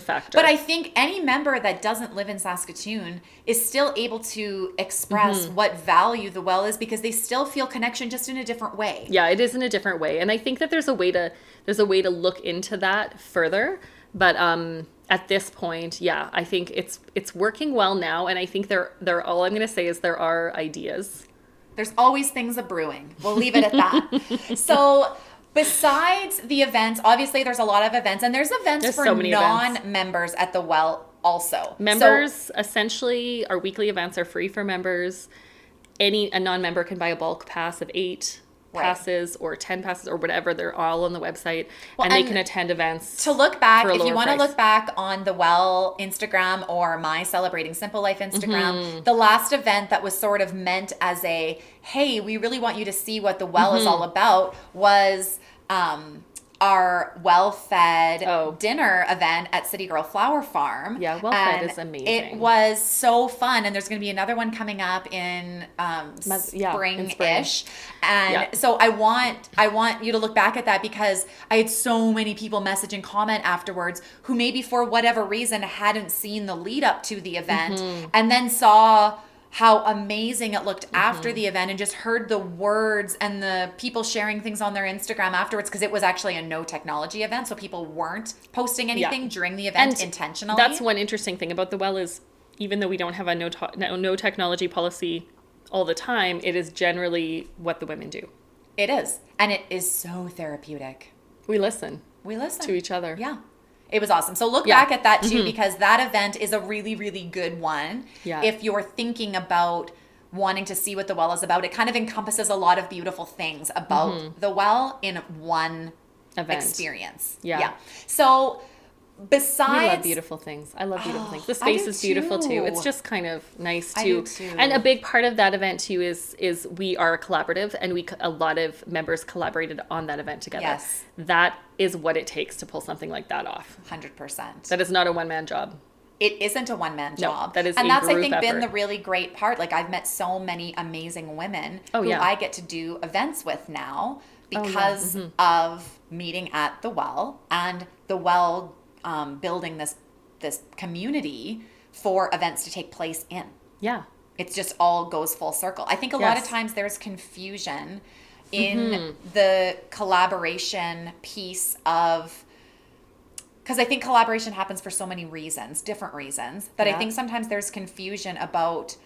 factor. But I think any member that doesn't live in Saskatoon is still able to express what value the well is because they still feel connection just in a different way. Yeah, it is in a different way, and I think that there's a way to look into that further, but at this point, I think it's working well now, and I think there all I'm going to say is there are ideas. There's always things a brewing. We'll leave it at that. So besides the events, obviously there's a lot of events, and there's events for non-members at the well also. Members, essentially, our weekly events are free for members. A non-member can buy a bulk pass of 8 passes or 10 passes or whatever. They're all on the website, and they can attend events. To look back, if you want to look back on the Well Instagram or my Celebrating Simple Life Instagram, the last event that was sort of meant as a, hey, we really want you to see what the Well is all about was our well-fed dinner event at City Girl Flower Farm. Yeah, well-fed is amazing. It was so fun, and there's going to be another one coming up in spring-ish. And so I want you to look back at that because I had so many people message and comment afterwards who maybe for whatever reason hadn't seen the lead up to the event and then saw how amazing it looked after the event and just heard the words and the people sharing things on their Instagram afterwards because it was actually a no technology event, so people weren't posting anything during the event intentionally. That's one interesting thing about the Well is even though we don't have a no technology policy all the time, it is generally what the women do. It is. And it is so therapeutic. We listen. To each other. Yeah. It was awesome. So look back at that too, because that event is a really, really good one. Yeah. If you're thinking about wanting to see what the Well is about, it kind of encompasses a lot of beautiful things about the Well in one experience. Yeah. So besides... We love beautiful things. I love beautiful things. The space is beautiful too. It's just kind of nice too. And a big part of that event too is we are collaborative, and a lot of members collaborated on that event together. Yes. That is what it takes to pull something like that off. 100%. That is not a one-man job. It isn't a one-man job. No, that is and that's, I think, effort. been the really great part. Like, I've met so many amazing women who I get to do events with now because of meeting at the Well and the Well building this community for events to take place in. Yeah. It just all goes full circle. I think a lot of times there's confusion in the collaboration piece of, because I think collaboration happens for so many reasons, different reasons, that I think sometimes there's confusion about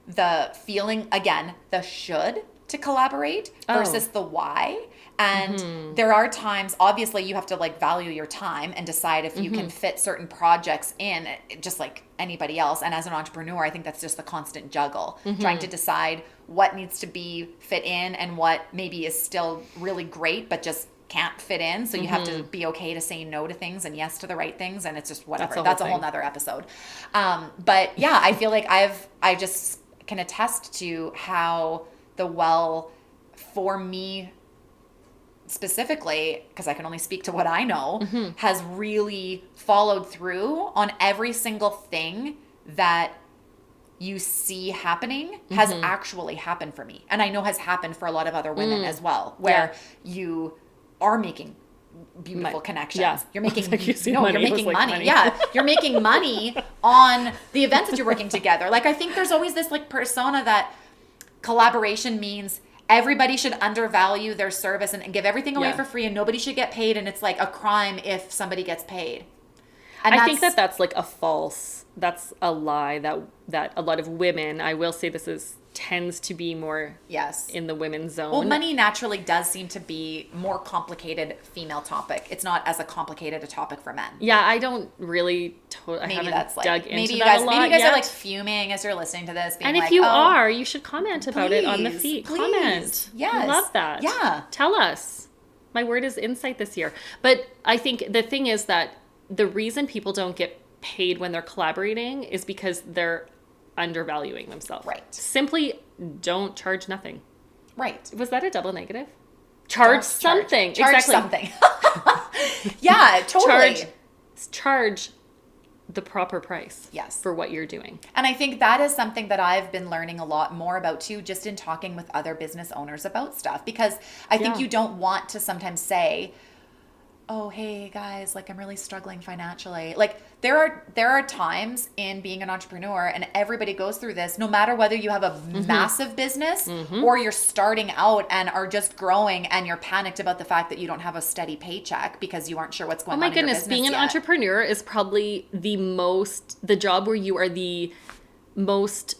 the feeling, again, the should to collaborate versus the why. And there are times, obviously, you have to like value your time and decide if you can fit certain projects in, just like anybody else. And as an entrepreneur, I think that's just the constant juggle, trying to decide what needs to be fit in and what maybe is still really great, but just can't fit in. So you have to be okay to say no to things and yes to the right things. And it's just whatever. That's a whole nother episode. But yeah, I feel like I just can attest to how the well, for me specifically, because I can only speak to what I know, has really followed through on every single thing that you see happening has actually happened for me. And I know has happened for a lot of other women as well, where you are making beautiful connections. Yeah. You're making you're making money. Yeah. You're making money on the events that you're working together. Like, I think there's always this like persona that collaboration means everybody should undervalue their service and give everything away for free, and nobody should get paid, and it's like a crime if somebody gets paid. And I think that's like that's a lie that a lot of women, I will say this tends to be more in the women's zone. Well, money naturally does seem to be more complicated female topic. It's not as a complicated a topic for men. Yeah, I don't really I haven't dug into that a lot. Maybe you guys are like fuming as you're listening to this. And if you are, you should comment about it on the feed. Please. Comment. Yes. I love that. Yeah. Tell us. My word is insight this year. But I think the thing is that the reason people don't get paid when they're collaborating is because they're undervaluing themselves. Right. Simply don't charge nothing. Right. Was that a double negative? Charge something. Charge exactly. something. Yeah, totally. Charge the proper price. Yes. For what you're doing. And I think that is something that I've been learning a lot more about too, just in talking with other business owners about stuff, because I think you don't want to sometimes say, oh, hey guys, like I'm really struggling financially. Like there are times in being an entrepreneur, and everybody goes through this, no matter whether you have a massive business or you're starting out and are just growing and you're panicked about the fact that you don't have a steady paycheck because you aren't sure what's going on in your business. Oh my goodness, being an entrepreneur is probably the job where you are the most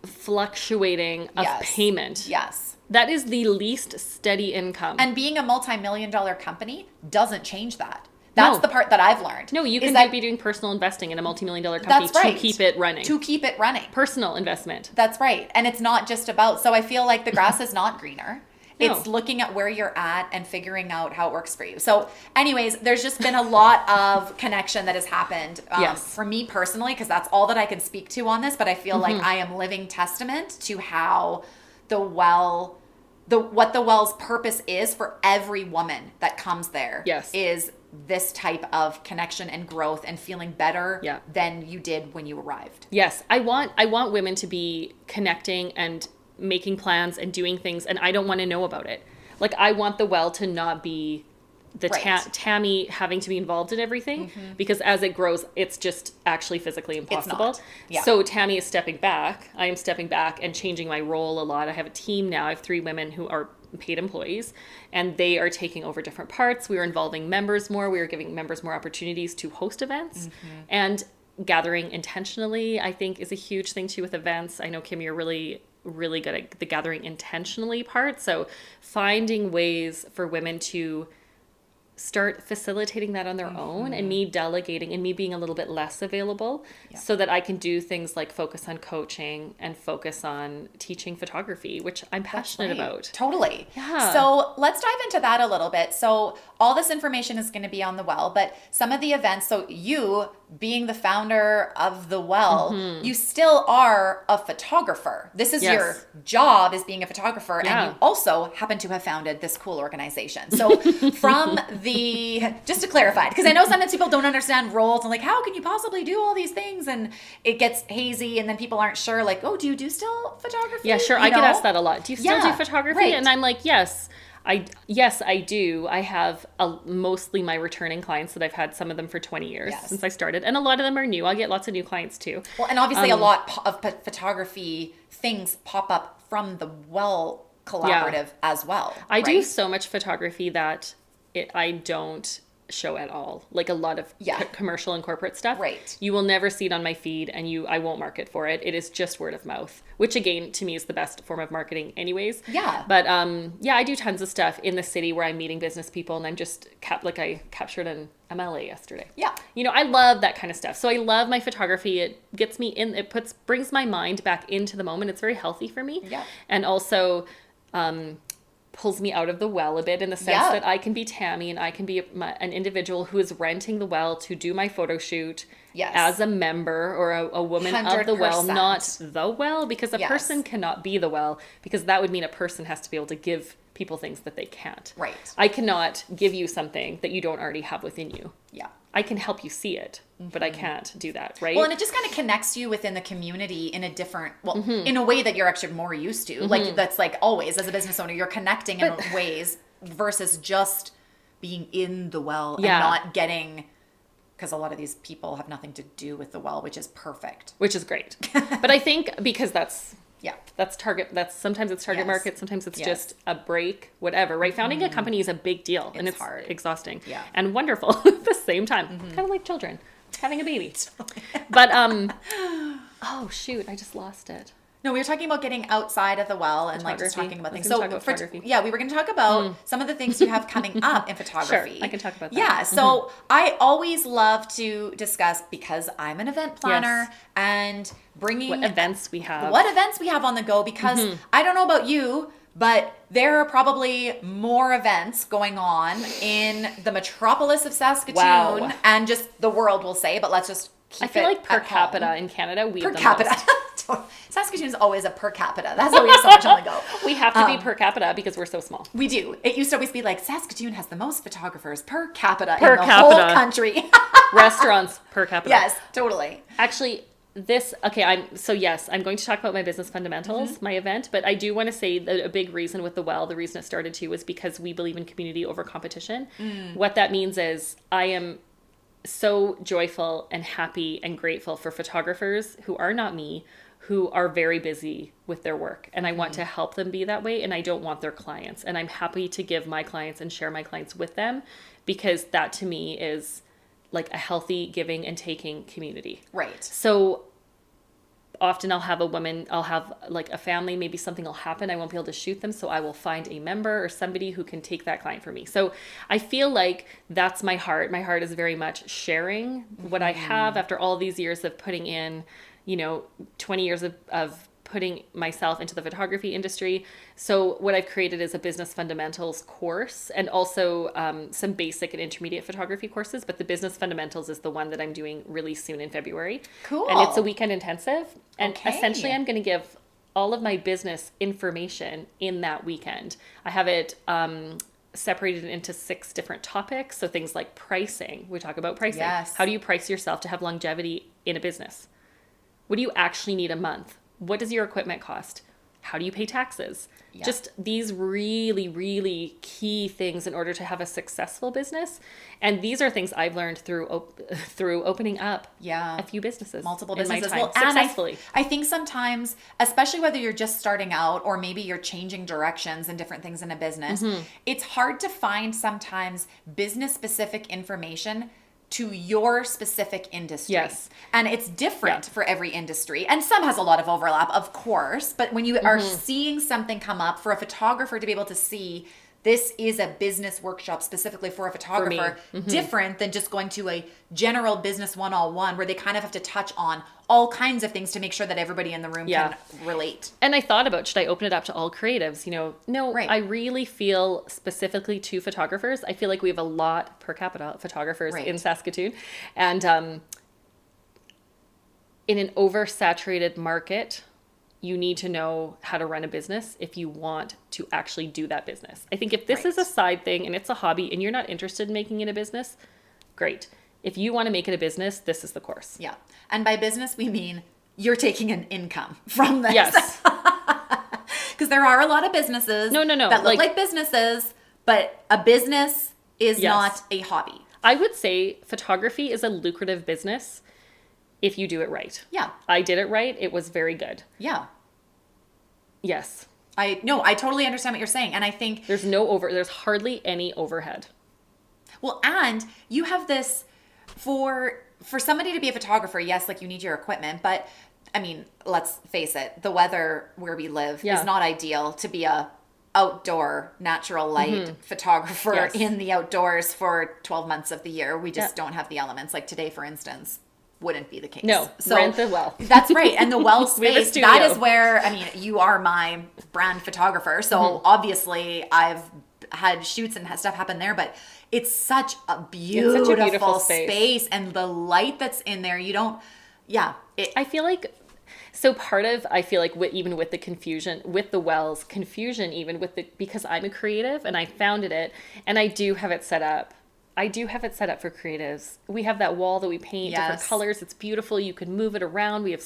fluctuating of payment. Yes. That is the least steady income. And being a multi-million-dollar company doesn't change that. That's the part that I've learned. No, you can be doing personal investing in a multi-million-dollar company to keep it running. To keep it running. Personal investment. That's right. And it's not just about, so I feel like the grass is not greener. It's looking at where you're at and figuring out how it works for you. So anyways, there's just been a lot of connection that has happened for me personally, because that's all that I can speak to on this. But I feel like I am living testament to how what the well's purpose is for every woman that comes there is this type of connection and growth and feeling better than you did when you arrived. Yes. I want women to be connecting and making plans and doing things, and I don't want to know about it. Like, I want the well to not be the Tammy having to be involved in everything, because as it grows, it's just actually physically impossible. It's not. Yeah. So Tammy is stepping back. I am stepping back and changing my role a lot. I have a team now. I have 3 women who are paid employees, and they are taking over different parts. We are involving members more. We are giving members more opportunities to host events, and gathering intentionally, I think, is a huge thing too with events. I know, Kim, you're really good at the gathering intentionally part. So finding ways for women to start facilitating that on their own, and me delegating and me being a little bit less available so that I can do things like focus on coaching and focus on teaching photography, which I'm passionate about. Totally. Yeah. So let's dive into that a little bit. So all this information is going to be on the well, but some of the events, so you being the founder of the well, you still are a photographer. This is your job, is being a photographer, and you also happen to have founded this cool organization. So from just to clarify, because I know sometimes people don't understand roles and like, how can you possibly do all these things? And it gets hazy, and then people aren't sure, like, oh, do you do still photography? Yeah, sure. I get asked that a lot. Do you still do photography? Right. And I'm like, yes. Yes, I do. I have mostly my returning clients that I've had, some of them for 20 years since I started. And a lot of them are new. I get lots of new clients too. Well, and obviously a lot of photography things pop up from the Well collaborative as well. I do so much photography that I don't show at all, like a lot of commercial and corporate stuff. Right. You will never see it on my feed, and I won't market for it. It is just word of mouth, which again to me is the best form of marketing anyways. Yeah. But I do tons of stuff in the city where I'm meeting business people, and I'm just I captured an MLA yesterday. Yeah. I love that kind of stuff. So I love my photography. It gets me in, brings my mind back into the moment. It's very healthy for me. Yeah. And also pulls me out of the well a bit, in the sense that I can be Tammy, and I can be an individual who is renting the well to do my photo shoot as a member or a woman 100%. Of the well, not the well, because a person cannot be the well, because that would mean a person has to be able to give people things that they can't. Right. I cannot give you something that you don't already have within you. Yeah. I can help you see it, but I can't do that, right? Well, and it just kind of connects you within the community in a different, in a way that you're actually more used to. Like, that's like always, as a business owner, you're connecting in ways versus just being in the well and not getting, because a lot of these people have nothing to do with the well, which is perfect. Which is great. But I think because that's sometimes it's target market, sometimes it's just a break, whatever, right? Founding a company is a big deal, and it's hard, exhausting, and wonderful at the same time. Kind of like children having a baby. But oh shoot, I just lost it. No, we were talking about getting outside of the well and like just talking about things. So we were going to talk about some of the things you have coming up in photography. Sure, I can talk about that. Yeah, so I always love to discuss, because I'm an event planner, and bringing what events we have on the go, because I don't know about you, but there are probably more events going on in the metropolis of Saskatoon and just the world, we'll say, but let's just I feel like per capita in Canada, we have the most. Saskatoon is always a per capita. That's why we have so much on the go. We have to be per capita because we're so small. We do. It used to always be like, Saskatoon has the most photographers per capita in the whole country. Restaurants per capita. Yes, totally. Actually, I'm going to talk about my business fundamentals, my event, but I do want to say that a big reason with the well, the reason it started too, was because we believe in community over competition. What that means is I am so joyful and happy and grateful for photographers who are not me, who are very busy with their work, and I want to help them be that way, and I don't want their clients, and I'm happy to give my clients and share my clients with them, because that to me is like a healthy giving and taking community. Right. So often I'll have like a family, maybe something will happen, I won't be able to shoot them, so I will find a member or somebody who can take that client for me. So I feel like that's my heart. My heart is very much sharing what I have after all these years of putting in, 20 years of putting myself into the photography industry. So what I've created is a business fundamentals course, and also some basic and intermediate photography courses. But the business fundamentals is the one that I'm doing really soon in February. Cool. And it's a weekend intensive. And essentially I'm going to give all of my business information in that weekend. I have it separated into 6 different topics. So things like pricing. We talk about pricing. Yes. How do you price yourself to have longevity in a business? What do you actually need a month? What does your equipment cost? How do you pay taxes? Yeah. Just these really, really key things in order to have a successful business. And these are things I've learned through opening up a few businesses. Multiple businesses. In my time, successfully. And I think sometimes, especially whether you're just starting out or maybe you're changing directions and different things in a business, it's hard to find sometimes business-specific information to your specific industry. Yes. And it's different for every industry. And some has a lot of overlap, of course. But when you are seeing something come up, for a photographer to be able to see, this is a business workshop specifically for a photographer, different than just going to a general business 101 where they kind of have to touch on all kinds of things to make sure that everybody in the room can relate. And I thought about, should I open it up to all creatives? I really feel specifically to photographers. I feel like we have a lot per capita of photographers in Saskatoon. And in an oversaturated market, you need to know how to run a business if you want to actually do that business. I think if this is a side thing and it's a hobby and you're not interested in making it a business, great. If you want to make it a business, this is the course. Yeah. And by business, we mean you're taking an income from this. Yes. Because there are a lot of businesses that look like businesses, But a business is Yes. not a hobby. I would say photography is a lucrative business if you do it right. Yeah. I did it right. It was very good. Yeah. Yes. I totally understand what you're saying. And I think, There's hardly any overhead. well, and you have this for somebody to be a photographer, yes, like you need your equipment, but I mean, let's face it, the weather where we live Yeah. is not ideal to be a outdoor natural light photographer Yes. in the outdoors for 12 months of the year. We just don't have the elements. Like today, for instance, wouldn't be the case. No, So rent the well. That's right. And the well We have a space, studio. that is where, I mean, you are my brand photographer. So obviously I've had shoots and stuff happen there, but it's such a beautiful, space. And the light that's in there, you don't, I feel like even with the confusion with the wells, because I'm a creative and I founded it and I do have it set up. I do have it set up for creatives. We have that wall that we paint different colors. It's beautiful. You can move it around. We have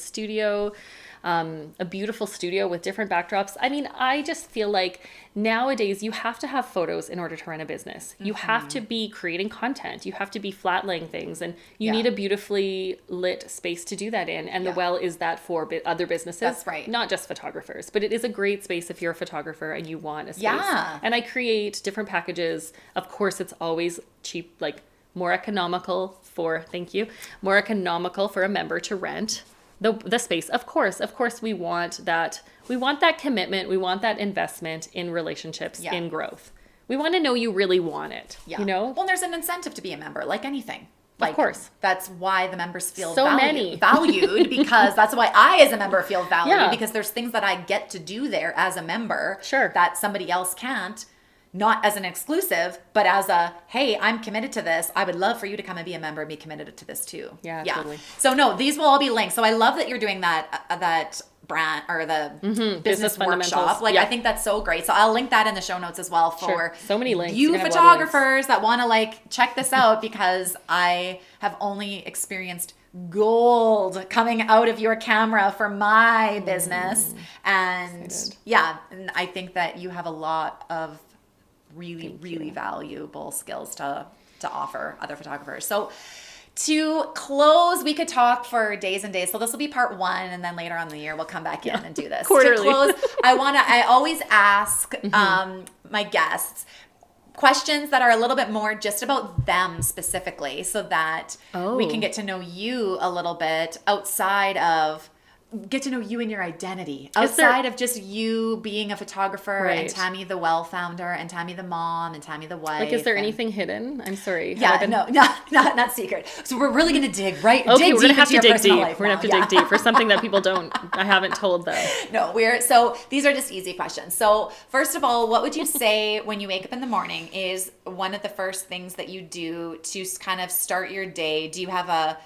a beautiful studio with different backdrops. I mean, I just feel like nowadays you have to have photos in order to run a business. You have to be creating content. You have to be flat laying things, and you need a beautifully lit space to do that in. And the well is that for other businesses. That's right. Not just photographers, but it is a great space if you're a photographer and you want a space. Yeah. And I create different packages. Of course, it's always cheap, like more economical for a member to rent the space. Of course we want that commitment, we want that investment in relationships, in growth. We want to know you really want it. You know? Well, there's an incentive to be a member, like anything. Like, of course. That's why the members feel many. valued, because that's why I as a member feel valued, because there's things that I get to do there as a member that somebody else can't. Not as an exclusive, but as a, hey, I'm committed to this. I would love for you to come and be a member and be committed to this too. Yeah, totally. So no, these will all be linked. So I love that you're doing that brand or the business workshop. Like I think that's so great. So I'll link that in the show notes as well for so many links. You photographers that want to like check this out, because I have only experienced gold coming out of your camera for my business. And and I think that you have a lot of really valuable skills to offer other photographers. So to close, we could talk for days and days. So this will be part 1, and then later on in the year we'll come back in and do this. Quarterly. To close, I always ask my guests questions that are a little bit more just about them specifically, so that we can get to know you a little bit get to know you and your identity outside of just you being a photographer and Tammy the Well founder and Tammy the mom and Tammy the wife. Like, is there anything hidden? I'm sorry. Yeah, not secret. So we're really going to dig we're going to have to dig deep. We're going to have to dig deep for something that people I haven't told them. No, so these are just easy questions. So first of all, what would you say when you wake up in the morning is one of the first things that you do to kind of start your day? Do you have a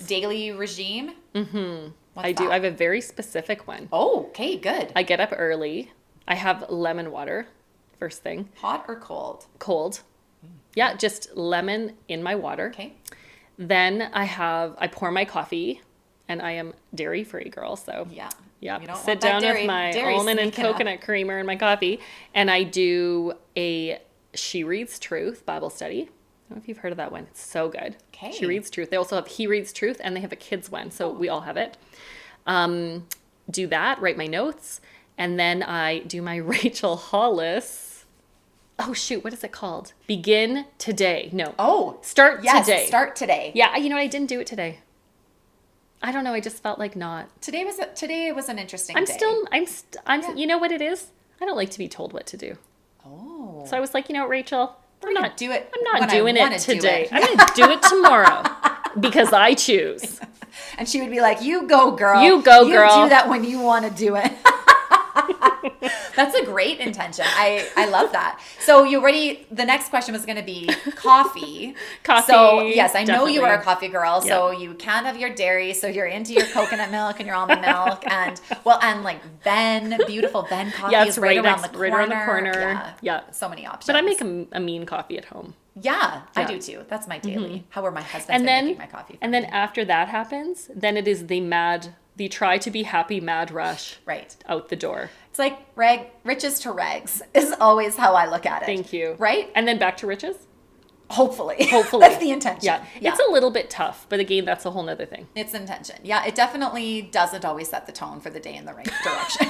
daily regime? Mm-hmm. I do. I have a very specific one. Oh, okay, good. I get up early. I have lemon water first thing. Hot or cold? Cold. Yeah, just lemon in my water. Okay. Then I pour my coffee, and I am dairy-free, girl, so yeah. Sit down with my almond and coconut creamer in my coffee, and I do a She Reads Truth Bible study. I don't know if you've heard of that one. It's so good. Okay. She Reads Truth. They also have He Reads Truth, and they have a kids one, so we all have it. Do that, write my notes, and then I do my Rachel Hollis. Oh, shoot. What is it called? Begin Today. No. Oh. Start Today. Start Today. Yeah. You know what? I didn't do it today. I don't know. I just felt like not. Today was an interesting day. You know what it is? I don't like to be told what to do. Oh. So I was like, you know what, Rachel? I'm not doing it today. I'm going to do it tomorrow because I choose. And she would be like, you go, girl. You go, girl. You do that when you want to do it. That's a great intention. I love that. So the next question was going to be coffee. Coffee. So yes, I know you definitely. are a coffee girl. So you can't have your dairy. So you're into your coconut milk and your almond milk. And like beautiful Ben coffee is right around the corner. Yeah. So many options. But I make a mean coffee at home. Yeah, I do too. That's my daily. How are my husband's making my coffee? And then after that happens, then it is the mad the try to be happy mad rush Right. out the door. It's like riches to rags is always how I look at it. Thank you. Right? And then back to riches? Hopefully. Hopefully. That's the intention. Yeah. It's a little bit tough, but again, that's a whole nother thing. It's intention. Yeah, it definitely doesn't always set the tone for the day in the right direction.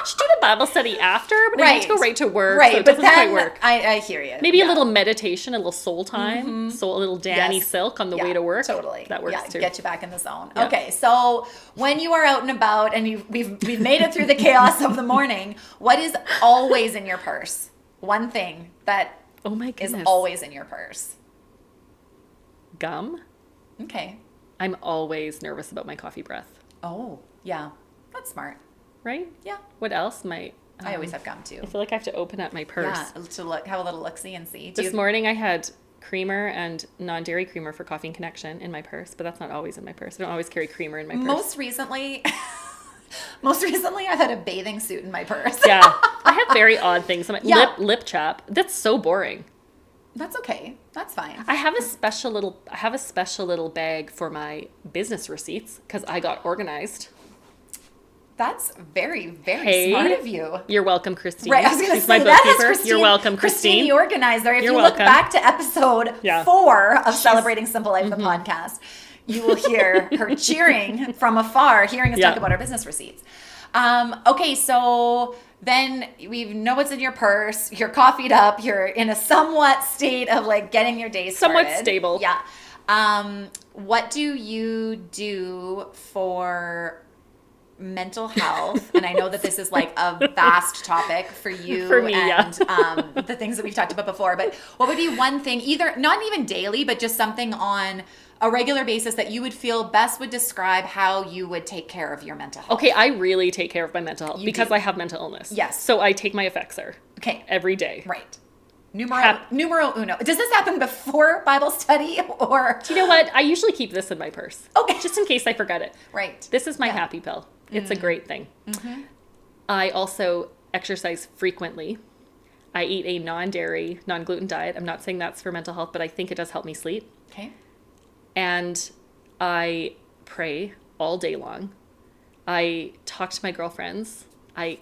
Should do the Bible study after, but I need to go right to work. Right, So it but doesn't then quite work. I hear you. Maybe a little meditation, a little soul time, a little Danny Yes. Silk on the way to work. Totally. That works too. Get you back in the zone. Yeah. Okay, so when you are out and about and we've made it through the chaos of the morning, what is always in your purse? One thing that Oh my is goodness. always in your purse. Gum. Okay. I'm always nervous about my coffee breath. Oh, yeah. That's smart. Right? Yeah. What else might... I always have gum too. I feel like I have to open up my purse. Yeah, to look, have a little look-see and see. This morning I had creamer and non-dairy creamer for Coffee and Connection in my purse, but that's not always in my purse. I don't always carry creamer in my purse. Most recently, I've had a bathing suit in my purse. Yeah. I have very odd things. Yeah. Lip chap. That's so boring. That's okay. That's fine. I have a special little bag for my business receipts because I got organized. That's very, very smart of you. You're welcome, Christine. Right, I was going to She's say, my that has bookkeeper. Christine. You're welcome, Christine. the organizer. If You're you welcome. look back to episode 4 of Celebrating Simple Life, the podcast, you will hear her cheering from afar, hearing us talk about our business receipts. Okay, so then we know what's in your purse. You're coffeeed up. You're in a somewhat state of like getting your day started. Somewhat stable. Yeah. What do you do for mental health? And I know that this is like a vast topic for you For me, and the things that we've talked about before, but what would be one thing, either not even daily, but just something on a regular basis that you would feel best would describe how you would take care of your mental health? Okay, I really take care of my mental health because do. I have mental illness. Yes. So I take my Effexor. Okay. Every day. Right. Numero uno. Does this happen before Bible study or? Do you know what? I usually keep this in my purse. Okay. Just in case I forget it. Right. This is my happy pill. It's a great thing. Mm-hmm. I also exercise frequently. I eat a non-dairy, non-gluten diet. I'm not saying that's for mental health, but I think it does help me sleep. Okay. And I pray all day long. I talk to my girlfriends. I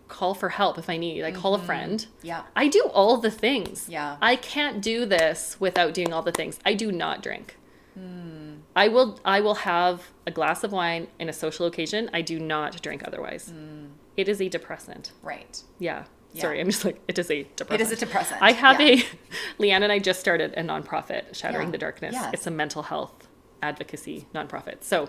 call for help if I need. I call a friend. Yeah. I do all the things. Yeah. I can't do this without doing all the things. I do not drink. I will have a glass of wine in a social occasion. I do not drink otherwise. It is a depressant. Right. Yeah. Yeah. Sorry, I'm just like, it is a depressant. It is a depressant. I have Leanne and I just started a nonprofit, Shattering the Darkness. Yes. It's a mental health advocacy nonprofit. So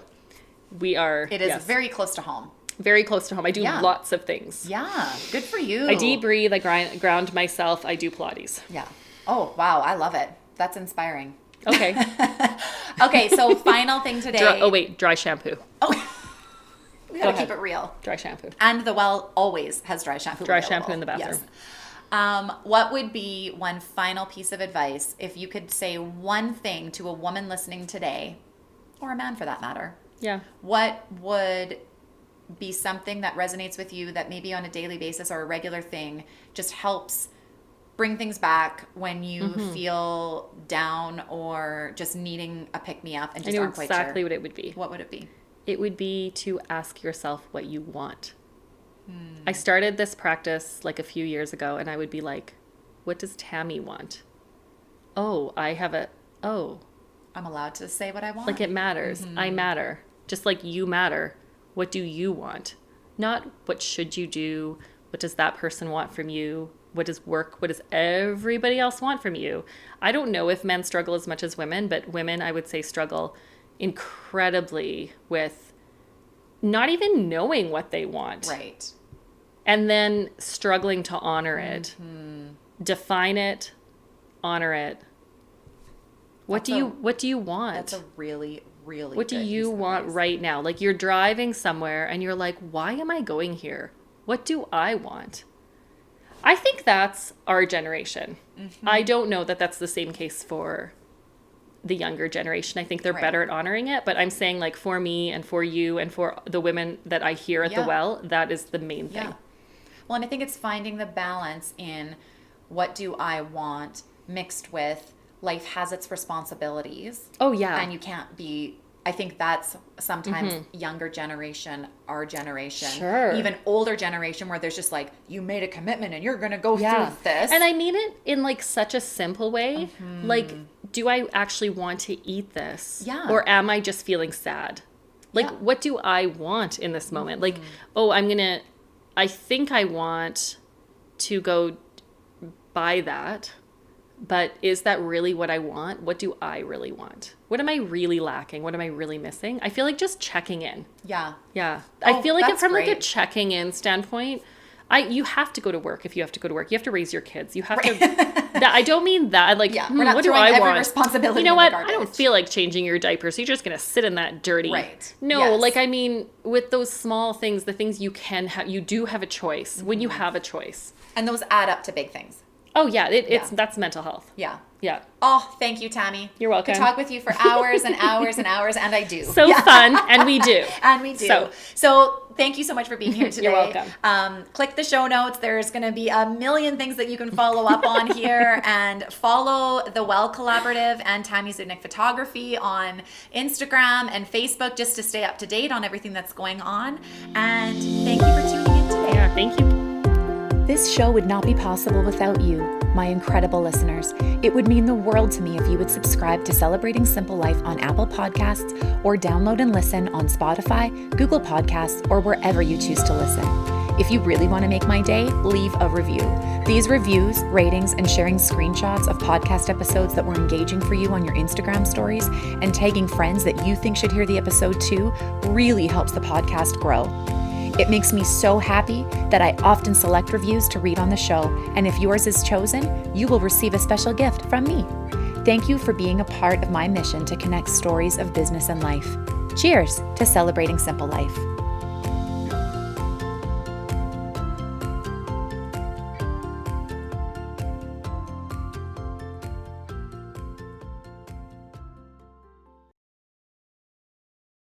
we are. It is very close to home. Very close to home. I do lots of things. Yeah. Good for you. I deep breathe. I ground myself. I do Pilates. Yeah. Oh, wow. I love it. That's inspiring. Okay. Okay. So final thing today. Dry shampoo. Oh, we gotta Go keep ahead. it real. Dry shampoo. And the well always has dry shampoo. Dry available. shampoo in the bathroom. Yes. What would be one final piece of advice if you could say one thing to a woman listening today, or a man for that matter? Yeah. What would be something that resonates with you that maybe on a daily basis or a regular thing just helps bring things back when you feel down or just needing a pick-me-up and just aren't quite sure? I know exactly what it would be. What would it be? It would be to ask yourself what you want. I started this practice like a few years ago, and I would be like, what does Tammy want? Oh, I'm allowed to say what I want? like it matters. I matter. Just like you matter. What do you want? Not what should you do? What does that person want from you? What does everybody else want from you? I don't know if men struggle as much as women, but women, I would say, struggle incredibly with not even knowing what they want. Right. And then struggling to honor it. Define it, honor it. What do you want? That's a really, really What do you want right now? Like you're driving somewhere and you're like, why am I going here? What do I want? I think that's our generation. I don't know that that's the same case for the younger generation. I think they're better at honoring it. But I'm saying like for me and for you and for the women that I hear at the well, that is the main thing. Well, and I think it's finding the balance in what do I want mixed with life has its responsibilities. Oh, yeah. And you can't be, I think that's sometimes younger generation, our generation, Sure. even older generation, where there's just like, you made a commitment and you're going to go through this. And I mean it in like such a simple way. Like, do I actually want to eat this? Yeah. Or am I just feeling sad? Like, what do I want in this moment? Like, oh, I think I want to go buy that. But is that really what I want? What do I really want? What am I really lacking? What am I really missing? I feel like just checking in. Yeah. Yeah. I feel like that's from like a great. checking in standpoint, you have to go to work if you have to go to work. You have to raise your kids. You have to. I don't mean that. Like, We're not what do throwing I every want? responsibility You know in the what? I garbage. don't feel like changing your diaper, so you're just gonna sit in that dirty. Right. No, Yes. like I mean, with those small things, the things you can have, you do have a choice when you have a choice. And those add up to big things. Oh yeah, that's mental health. Yeah. Yeah. Oh, thank you, Tammy. You're welcome. Could talk with you for hours and hours and hours, and I do. So fun, and we do. And we do. So thank you so much for being here today. You're welcome. Click the show notes. There's going to be a million things that you can follow up on here, and follow the Well Collaborative and Tammy Zdunich Photography on Instagram and Facebook, just to stay up to date on everything that's going on. And thank you for tuning in today. Yeah, thank you. This show would not be possible without you, my incredible listeners. It would mean the world to me if you would subscribe to Celebrating Simple Life on Apple Podcasts, or download and listen on Spotify, Google Podcasts, or wherever you choose to listen. If you really want to make my day, leave a review. These reviews, ratings, and sharing screenshots of podcast episodes that were engaging for you on your Instagram stories, and tagging friends that you think should hear the episode too, really helps the podcast grow. It makes me so happy that I often select reviews to read on the show, and if yours is chosen, you will receive a special gift from me. Thank you for being a part of my mission to connect stories of business and life. Cheers to Celebrating Simple Life.